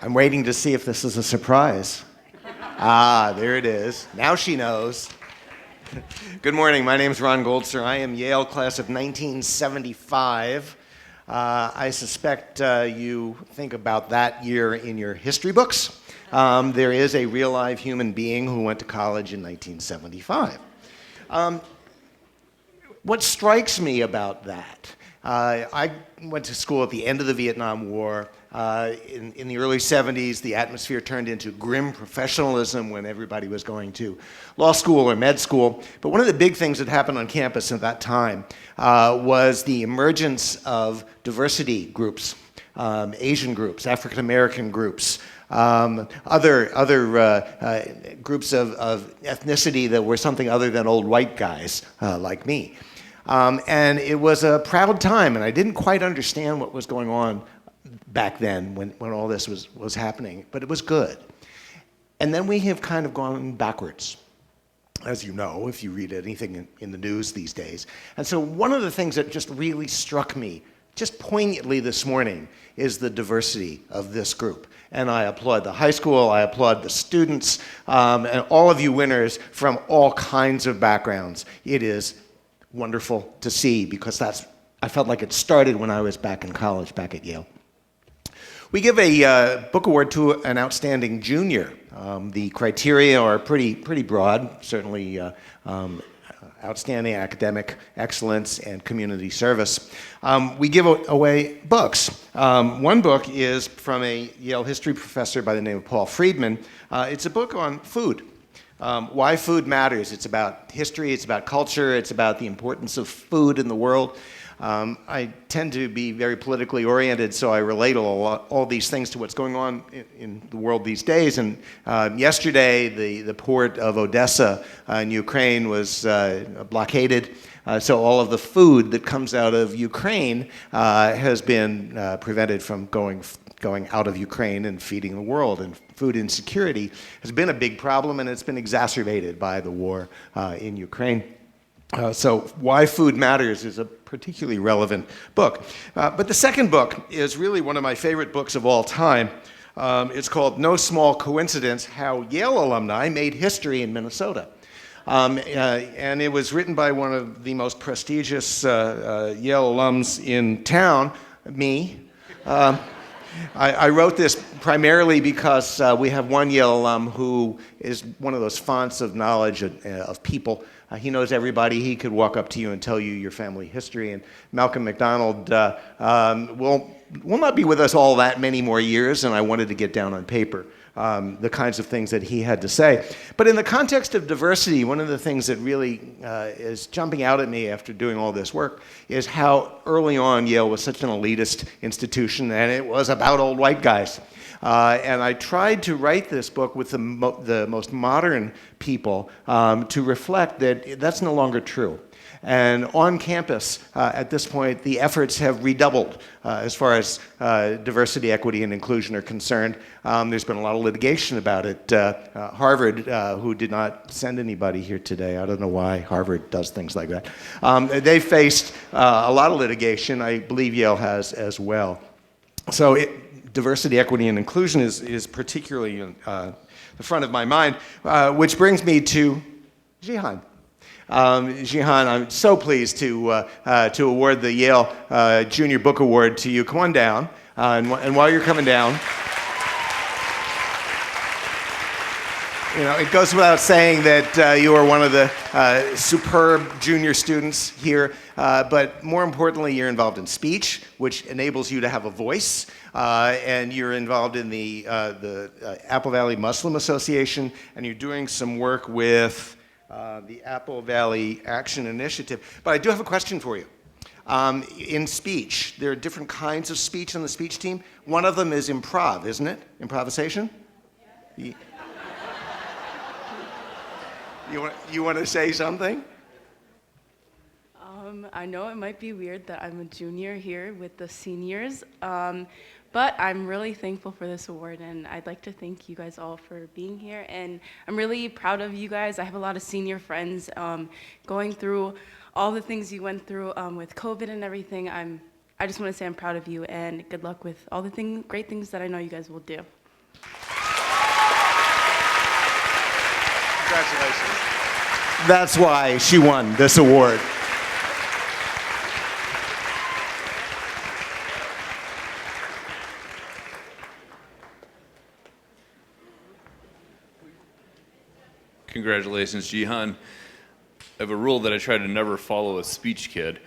I'm waiting to see if this is a surprise. Ah, there it is. Now she knows. Good morning. My name is Ron Goldser. I am Yale class of 1975. I suspect you think about that year in your history books. There is a real live human being who went to college in 1975. What strikes me about that, I went to school at the end of the Vietnam War. In the early 70s, the atmosphere turned into grim professionalism when everybody was going to law school or med school. But one of the big things that happened on campus at that time was the emergence of diversity groups, Asian groups, African American groups, other groups of ethnicity that were something other than old white guys like me. And it was a proud time, and I didn't quite understand what was going on back then when all this was happening, but it was good. And then we have kind of gone backwards, as you know, if you read anything in the news these days. And so one of the things that just really struck me, just poignantly this morning, is the diversity of this group. And I applaud the high school, I applaud the students, and all of you winners from all kinds of backgrounds. It is wonderful to see, because I felt like it started when I was back in college, back at Yale. We give a book award to an outstanding junior. The criteria are pretty broad, certainly outstanding academic excellence and community service. We give away books. One book is from a Yale history professor by the name of Paul Friedman. It's a book on food. Why food matters. It's about history, it's about culture, it's about the importance of food in the world. I tend to be very politically oriented, so I relate all these things to what's going on in the world these days. And yesterday, the port of Odessa in Ukraine was blockaded. So all of the food that comes out of Ukraine has been prevented from going out of Ukraine and feeding the world. And food insecurity has been a big problem, and it's been exacerbated by the war in Ukraine. So Why Food Matters is a particularly relevant book. But the second book is really one of my favorite books of all time. It's called No Small Coincidence: How Yale Alumni Made History in Minnesota. And it was written by one of the most prestigious Yale alums in town, me. I wrote this primarily because we have one Yale alum who is one of those fonts of knowledge of people. He knows everybody. He could walk up to you and tell you your family history. And Malcolm McDonald will not be with us all that many more years, and I wanted to get down on paper the kinds of things that he had to say. But in the context of diversity, one of the things that really is jumping out at me after doing all this work is how early on Yale was such an elitist institution, and it was about old white guys. And I tried to write this book with the most modern people to reflect that that's no longer true. And on campus, at this point, the efforts have redoubled as far as diversity, equity, and inclusion are concerned. There's been a lot of litigation about it. Harvard, who did not send anybody here today, I don't know why Harvard does things like that, they faced a lot of litigation. I believe Yale has as well. So diversity, equity, and inclusion is particularly in the front of my mind, which brings me to Jihan. Jihan, I'm so pleased to award the Yale Junior Book Award to you. Come on down, and while you're coming down, you know, it goes without saying that you are one of the superb junior students here, but more importantly, you're involved in speech, which enables you to have a voice, and you're involved in the Apple Valley Muslim Association, and you're doing some work with the Apple Valley Action Initiative. But I do have a question for you. In speech, there are different kinds of speech on the speech team. One of them is improv, isn't it? Improvisation? Yeah. You want to say something? I know it might be weird that I'm a junior here with the seniors, but I'm really thankful for this award, and I'd like to thank you guys all for being here, and I'm really proud of you guys. I have a lot of senior friends going through all the things you went through with COVID and everything. I just want to say I'm proud of you, and good luck with all the great things that I know you guys will do. Congratulations. That's why she won this award. Congratulations, Jihan. I have a rule that I try to never follow a speech kid.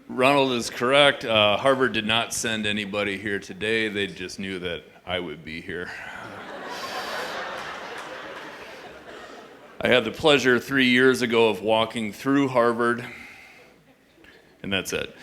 Ronald is correct. Harvard did not send anybody here today. They just knew that I would be here. I had the pleasure 3 years ago of walking through Harvard, and that's it.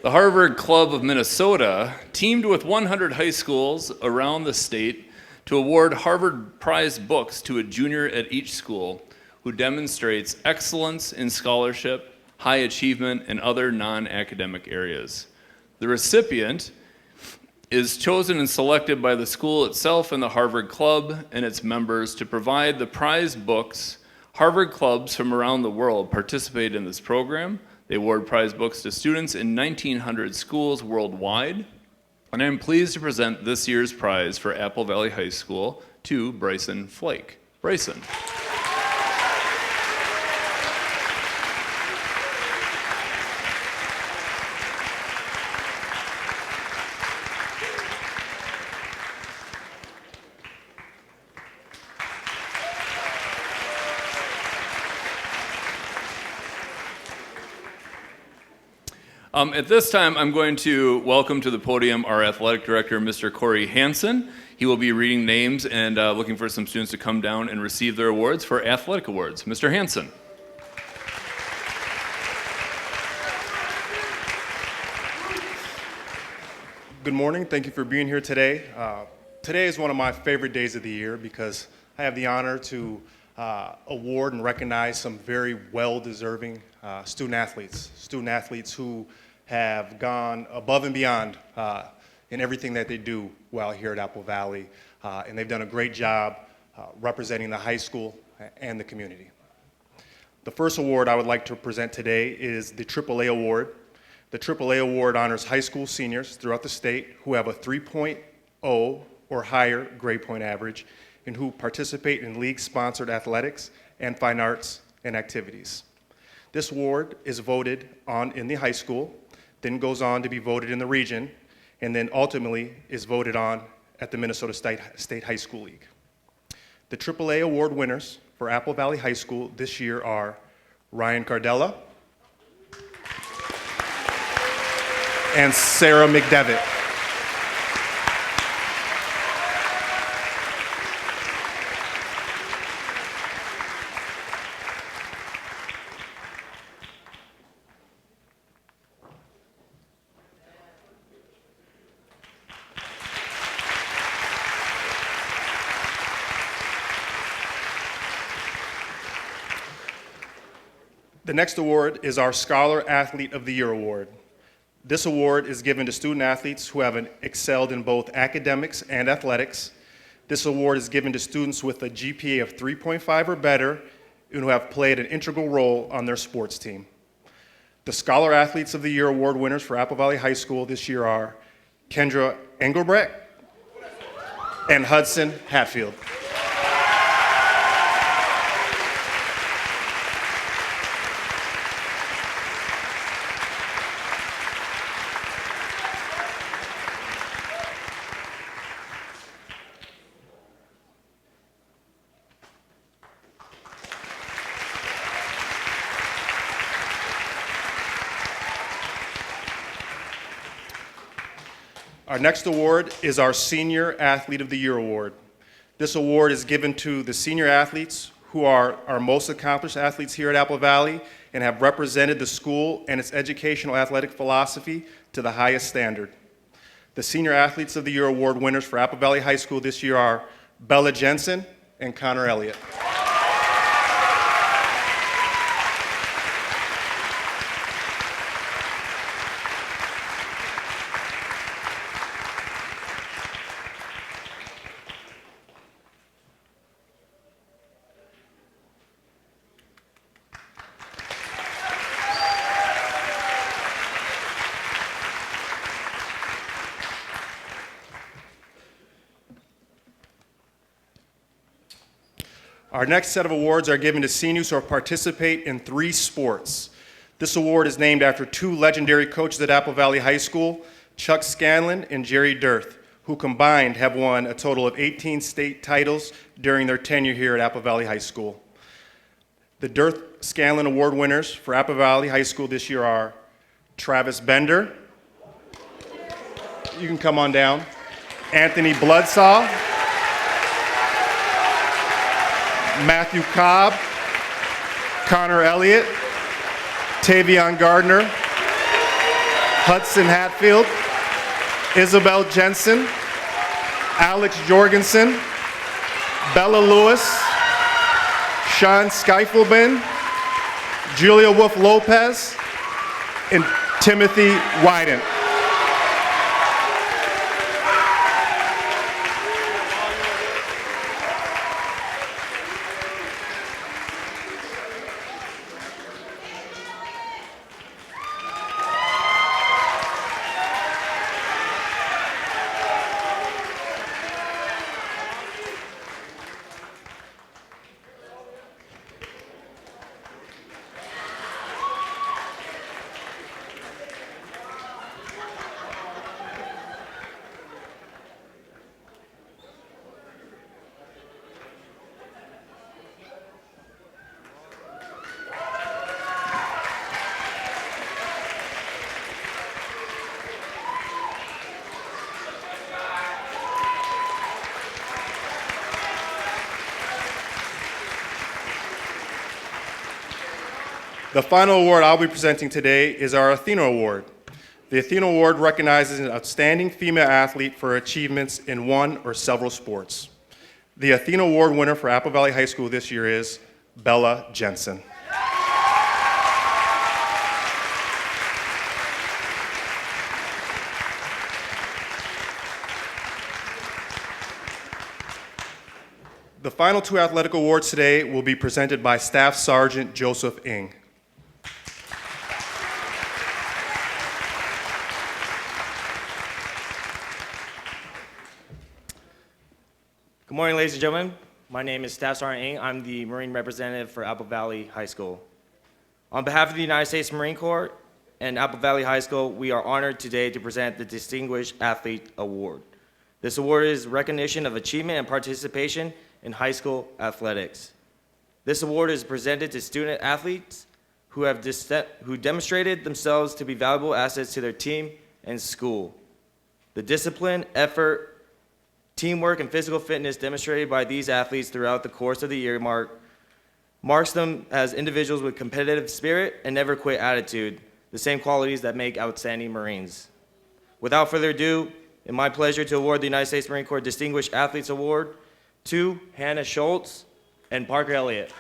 The Harvard Club of Minnesota teamed with 100 high schools around the state to award Harvard Prize books to a junior at each school who demonstrates excellence in scholarship, high achievement, and other non-academic areas. The recipient is chosen and selected by the school itself and the Harvard Club and its members to provide the prize books. Harvard clubs from around the world participate in this program. They award prize books to students in 1,900 schools worldwide. And I'm pleased to present this year's prize for Apple Valley High School to Bryson Flake. Bryson. At this time, I'm going to welcome to the podium our athletic director, Mr. Corey Hansen. He will be reading names and looking for some students to come down and receive their awards for athletic awards. Mr. Hansen. Good morning. Thank you for being here today. Today is one of my favorite days of the year because I have the honor to award and recognize some very well-deserving student athletes who have gone above and beyond in everything that they do while here at Apple Valley, and they've done a great job representing the high school and the community. The first award I would like to present today is the AAA Award. The AAA Award honors high school seniors throughout the state who have a 3.0 or higher grade point average and who participate in league-sponsored athletics and fine arts and activities. This award is voted on in the high school, then goes on to be voted in the region, and then ultimately is voted on at the Minnesota State High School League. The AAA Award winners for Apple Valley High School this year are Ryan Cardella and Sarah McDevitt. The next award is our Scholar Athlete of the Year Award. This award is given to student athletes who have excelled in both academics and athletics. This award is given to students with a GPA of 3.5 or better and who have played an integral role on their sports team. The Scholar Athletes of the Year Award winners for Apple Valley High School this year are Kendra Engelbrecht and Hudson Hatfield. Our next award is our Senior Athlete of the Year Award. This award is given to the senior athletes who are our most accomplished athletes here at Apple Valley and have represented the school and its educational athletic philosophy to the highest standard. The Senior Athletes of the Year Award winners for Apple Valley High School this year are Bella Jensen and Connor Elliott. Our next set of awards are given to seniors who participate in 3 sports. This award is named after 2 legendary coaches at Apple Valley High School, Chuck Scanlan and Jerry Dirth, who combined have won a total of 18 state titles during their tenure here at Apple Valley High School. The Dirth-Scanlan Award winners for Apple Valley High School this year are Travis Bender, you can come on down, Anthony Bloodsaw, Matthew Cobb, Connor Elliott, Tavion Gardner, Hudson Hatfield, Isabel Jensen, Alex Jorgensen, Bella Lewis, Sean Skeifelben, Julia Wolf Lopez, and Timothy Wyden. The final award I'll be presenting today is our Athena Award. The Athena Award recognizes an outstanding female athlete for achievements in one or several sports. The Athena Award winner for Apple Valley High School this year is Bella Jensen. The final two athletic awards today will be presented by Staff Sergeant Joseph Ng. Good morning, ladies and gentlemen. My name is Staff Sergeant Ng. I'm the Marine representative for Apple Valley High School. On behalf of the United States Marine Corps and Apple Valley High School, we are honored today to present the Distinguished Athlete Award. This award is recognition of achievement and participation in high school athletics. This award is presented to student athletes who demonstrated themselves to be valuable assets to their team and school. The discipline, effort, teamwork, and physical fitness demonstrated by these athletes throughout the course of the year marks them as individuals with competitive spirit and never quit attitude, the same qualities that make outstanding Marines. Without further ado, it's my pleasure to award the United States Marine Corps Distinguished Athletes Award to Hannah Schultz and Parker Elliott.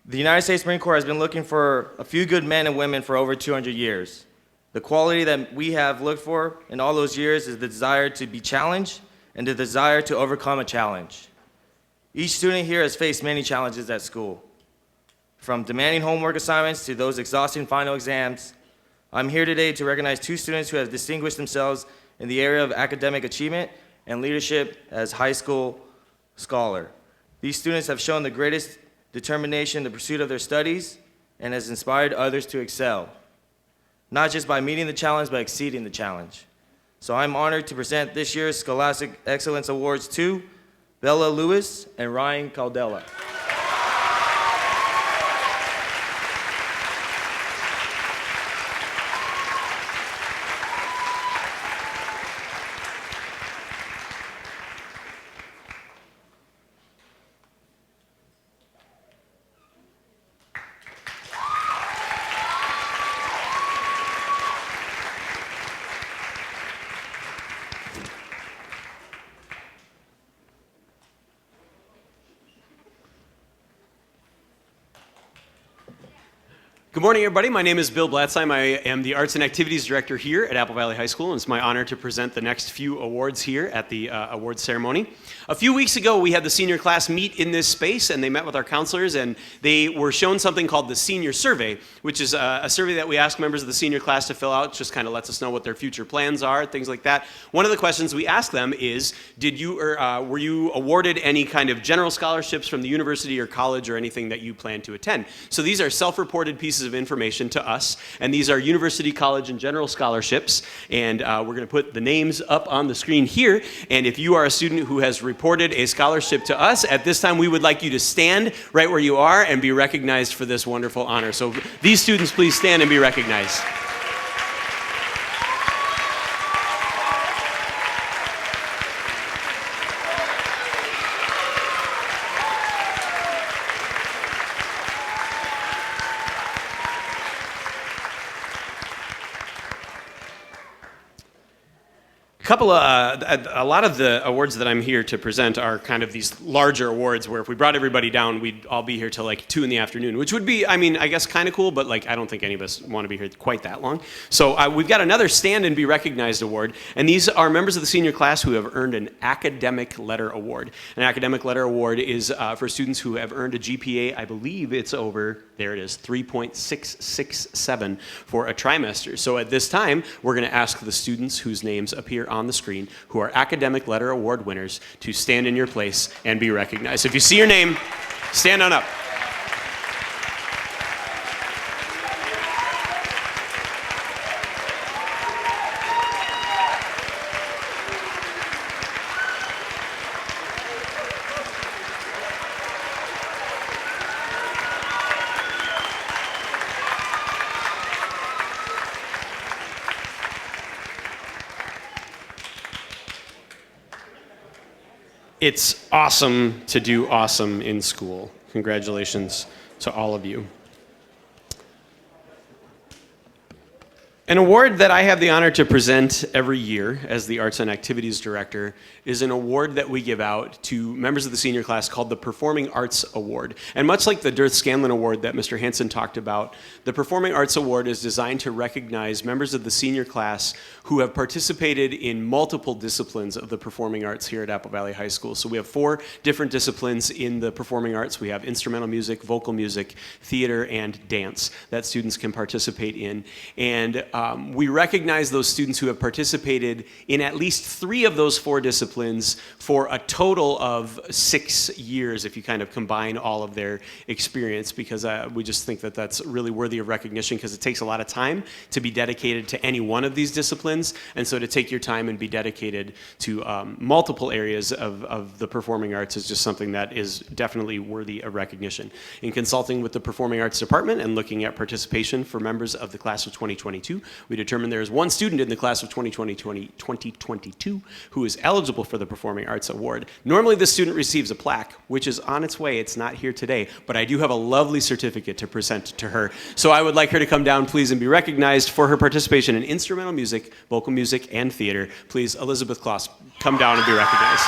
The United States Marine Corps has been looking for a few good men and women for over 200 years. The quality that we have looked for in all those years is the desire to be challenged and the desire to overcome a challenge. Each student here has faced many challenges at school. From demanding homework assignments to those exhausting final exams, I'm here today to recognize two students who have distinguished themselves in the area of academic achievement and leadership as high school scholar. These students have shown the greatest determination in the pursuit of their studies and has inspired others to excel, not just by meeting the challenge, but exceeding the challenge. So I'm honored to present this year's Scholastic Excellence Awards to Bella Lewis and Ryan Caldella. Good morning, everybody. My name is Bill Blatzheim. I am the Arts and Activities Director here at Apple Valley High School, and it's my honor to present the next few awards here at the awards ceremony. A few weeks ago, we had the senior class meet in this space, and they met with our counselors, and they were shown something called the Senior Survey, which is a survey that we ask members of the senior class to fill out. It just kind of lets us know what their future plans are, things like that. One of the questions we ask them is, were you awarded any kind of general scholarships from the university or college or anything that you plan to attend? So these are self-reported pieces of information to us, and these are university, college, and general scholarships, and we're going to put the names up on the screen here, and if you are a student who has reported a scholarship to us, at this time we would like you to stand right where you are and be recognized for this wonderful honor. So these students, please stand and be recognized. A lot of the awards that I'm here to present are kind of these larger awards where if we brought everybody down, we'd all be here till like 2 in the afternoon, which would be, I mean, I guess kind of cool, but like I don't think any of us want to be here quite that long. So we've got another Stand and Be Recognized award, and these are members of the senior class who have earned an Academic Letter Award. An Academic Letter Award is for students who have earned a GPA, I believe it's over, there it is, 3.667 for a trimester. So at this time, we're going to ask the students whose names appear on the screen who are Academic Letter Award winners to stand in your place and be recognized. If you see your name, stand on up. It's awesome to do awesome in school. Congratulations to all of you. An award that I have the honor to present every year as the Arts and Activities Director is an award that we give out to members of the senior class called the Performing Arts Award. And much like the Scanlan Award that Mr. Hansen talked about, the Performing Arts Award is designed to recognize members of the senior class who have participated in multiple disciplines of the performing arts here at Apple Valley High School. So we have 4 different disciplines in the performing arts. We have instrumental music, vocal music, theater, and dance that students can participate in. And we recognize those students who have participated in at least 3 of those 4 disciplines for a total of 6 years if you kind of combine all of their experience, because we just think that that's really worthy of recognition, because it takes a lot of time to be dedicated to any one of these disciplines, and so to take your time and be dedicated to multiple areas of the performing arts is just something that is definitely worthy of recognition. In consulting with the Performing Arts Department and looking at participation for members of the class of 2022, we determined there is 1 student in the class of 2022 who is eligible for the Performing Arts Award. Normally this student receives a plaque, which is on its way. It's not here today, but I do have a lovely certificate to present to her. So I would like her to come down, please, and be recognized for her participation in instrumental music, vocal music, and theater. Please, Elizabeth Kloss, come down and be recognized.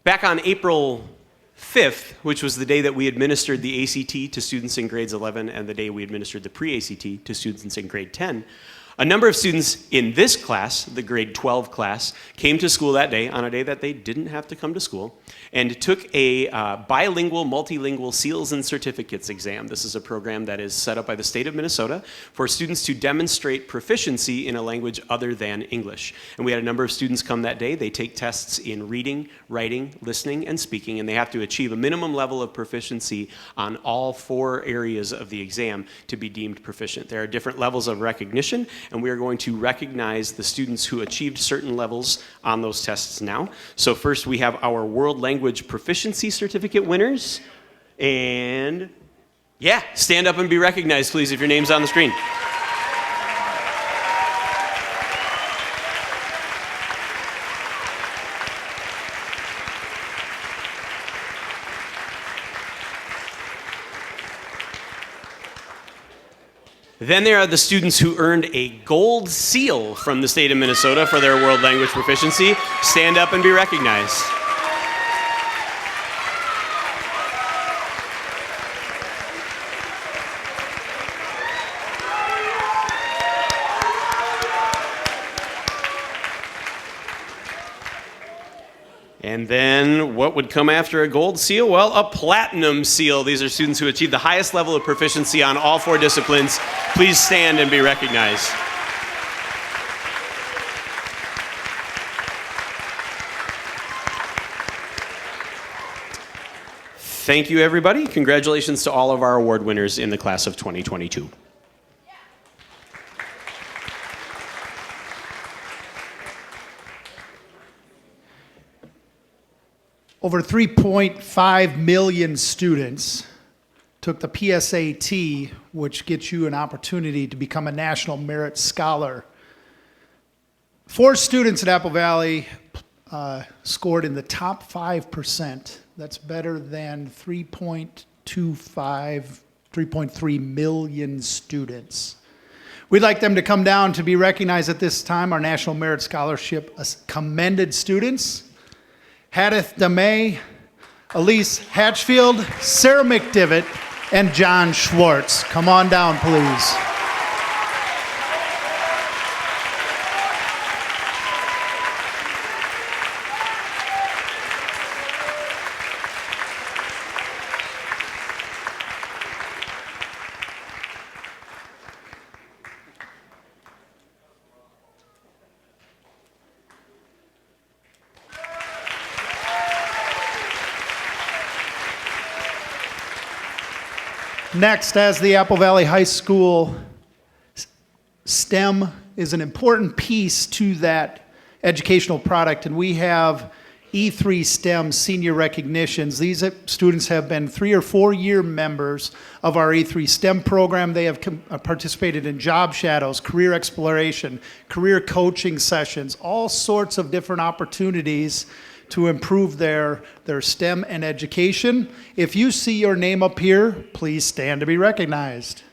Back on April 5th, which was the day that we administered the ACT to students in grades 11 and the day we administered the pre-ACT to students in grade 10, a number of students in this class, the grade 12 class, came to school that day on a day that they didn't have to come to school and took a bilingual, multilingual seals and certificates exam. This is a program that is set up by the state of Minnesota for students to demonstrate proficiency in a language other than English. And we had a number of students come that day. They take tests in reading, writing, listening, and speaking, and they have to achieve a minimum level of proficiency on all 4 areas of the exam to be deemed proficient. There are different levels of recognition, and we are going to recognize the students who achieved certain levels on those tests now. So first we have our World Language Proficiency Certificate winners. And yeah, stand up and be recognized, please, if your name's on the screen. Then there are the students who earned a gold seal from the state of Minnesota for their world language proficiency. Stand up and be recognized. And then what would come after a gold seal? Well, a platinum seal. These are students who achieved the highest level of proficiency on all 4 disciplines. Please stand and be recognized. Thank you, everybody. Congratulations to all of our award winners in the class of 2022. Over 3.5 million students took the PSAT, which gets you an opportunity to become a National Merit Scholar. 4 students at Apple Valley scored in the top 5%. That's better than 3.3 million students. We'd like them to come down to be recognized at this time. Our National Merit Scholarship commended students: Hadith Damay, Elise Hatchfield, Sarah McDivitt, and John Schwartz. Come on down, please. Next, as the Apple Valley High School STEM is an important piece to that educational product, and we have E3 STEM senior recognitions. These students have been 3 or 4 year members of our E3 STEM program. They have participated in job shadows, career exploration, career coaching sessions, all sorts of different opportunities to improve their STEM and education. If you see your name up here, please stand to be recognized.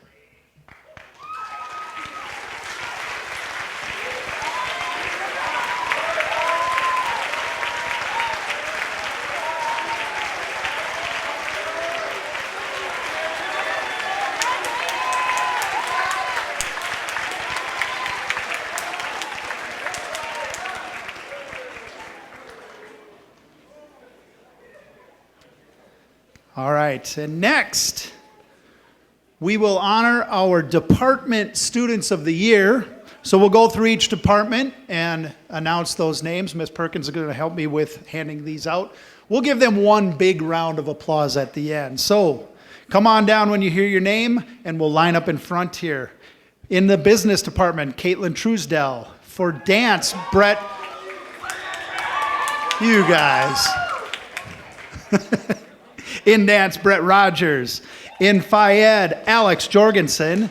All right, and next, we will honor our department students of the year. So we'll go through each department and announce those names. Ms. Perkins is going to help me with handing these out. We'll give them one big round of applause at the end. So come on down when you hear your name, and we'll line up in front here. In the business department, Caitlin Truesdell. For dance, Brett. You guys. In dance, Brett Rogers. In Phi-Ed, Alex Jorgensen.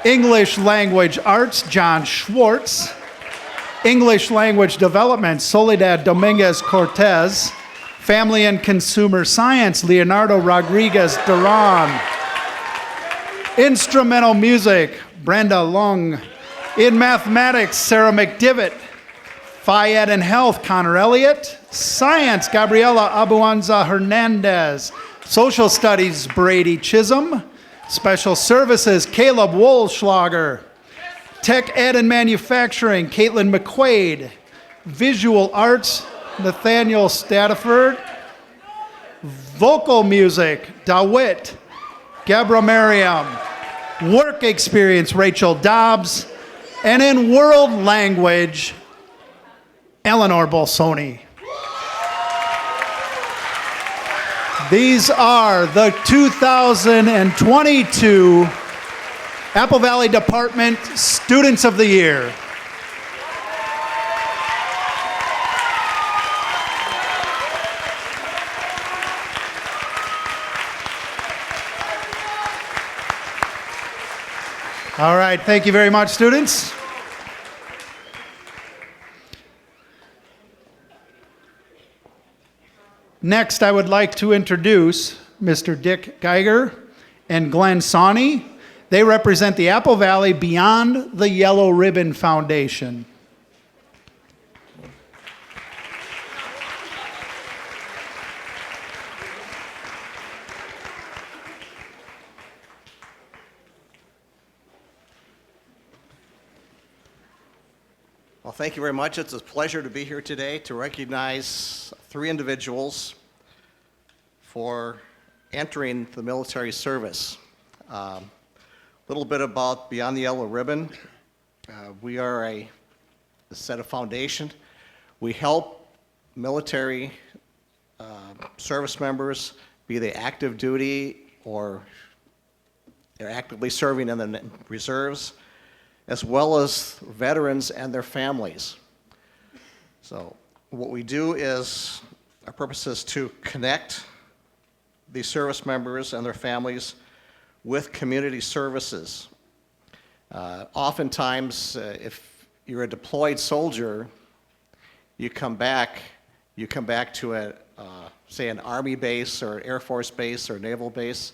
English Language Arts, John Schwartz. English Language Development, Soledad Dominguez Cortez. Family and Consumer Science, Leonardo Rodriguez Duran. Instrumental Music, Brenda Long. In Mathematics, Sarah McDivitt. Phi-Ed and Health, Connor Elliott. Science, Gabriela Abuanza Hernandez. Social Studies, Brady Chisholm. Special Services, Caleb Wohlschlager. Tech Ed and Manufacturing, Caitlin McQuaid. Visual Arts, Nathaniel Stafford. Vocal Music, Dawit. Gabra Merriam. Work Experience, Rachel Dobbs. And in World Language, Eleanor Bolsoni. These are the 2022 Apple Valley Department Students of the Year. All right, thank you very much, students. Next, I would like to introduce Mr. Dick Geiger and Glenn Sawney. They represent the Apple Valley Beyond the Yellow Ribbon Foundation. Well, thank you very much. It's a pleasure to be here today to recognize 3 individuals for entering the military service. A little bit about Beyond the Yellow Ribbon. We are a set of foundation. We help military service members, be they active duty or they're actively serving in the reserves, as well as veterans and their families. So what we do is, our purpose is to connect these service members and their families with community services. Oftentimes, if you're a deployed soldier, you come back to say an Army base or Air Force base or naval base,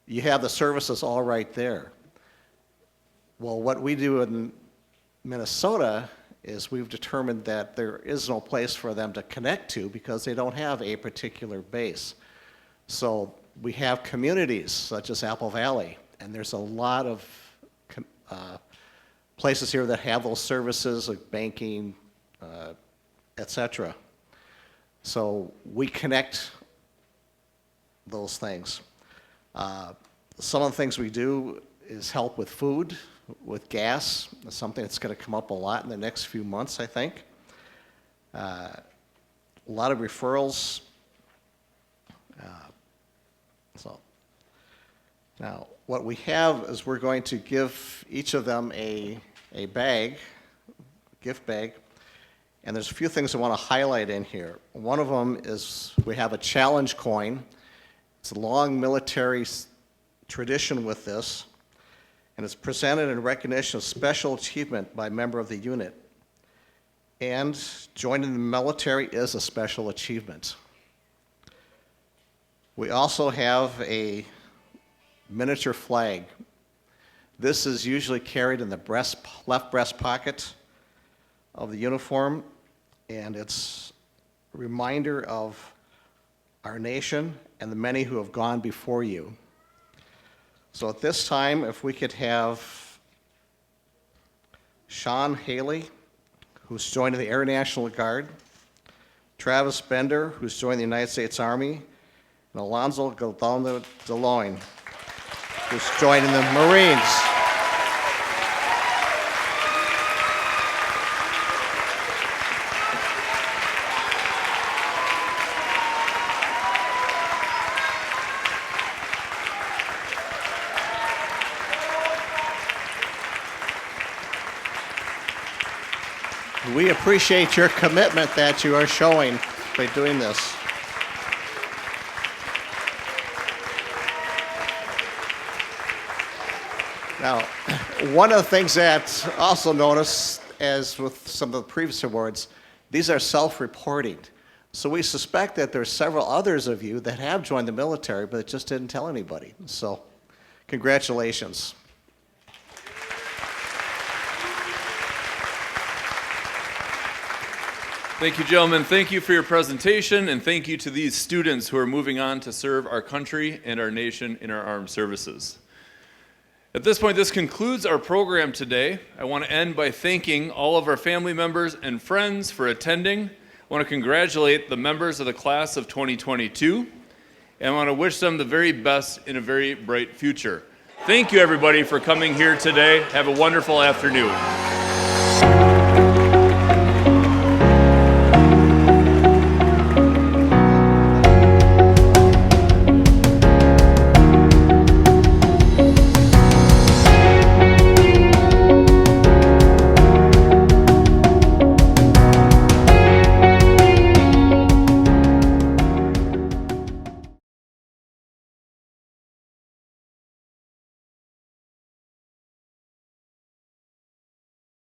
you have the services all right there. Well, what we do in Minnesota is we've determined that there is no place for them to connect to because they don't have a particular base. So we have communities such as Apple Valley, and there's a lot of places here that have those services like banking, etc. So we connect those things. Some of the things we do is help with food, with gas. That's something that's going to come up a lot in the next few months, I think. A lot of referrals. Now, what we have is we're going to give each of them a a bag, gift bag, and there's a few things I want to highlight in here. One of them is we have a challenge coin. It's a long military tradition with this, and it's presented in recognition of special achievement by a member of the unit. And joining the military is a special achievement. We also have a miniature flag. This is usually carried in the left breast pocket of the uniform, and it's a reminder of our nation and the many who have gone before you. So at this time, if we could have Sean Haley, who's joined the Air National Guard, Travis Bender, who's joined the United States Army, and Alonzo Galdano DeLoyne, who's joining the Marines. We appreciate your commitment that you are showing by doing this. Now, one of the things that also noticed, as with some of the previous awards, these are self-reporting. So we suspect that there's several others of you that have joined the military, but just didn't tell anybody. So congratulations. Thank you, gentlemen. Thank you for your presentation, and thank you to these students who are moving on to serve our country and our nation in our armed services. At this point, this concludes our program today. I want to end by thanking all of our family members and friends for attending. I want to congratulate the members of the class of 2022, and I want to wish them the very best in a very bright future. Thank you, everybody, for coming here today. Have a wonderful afternoon.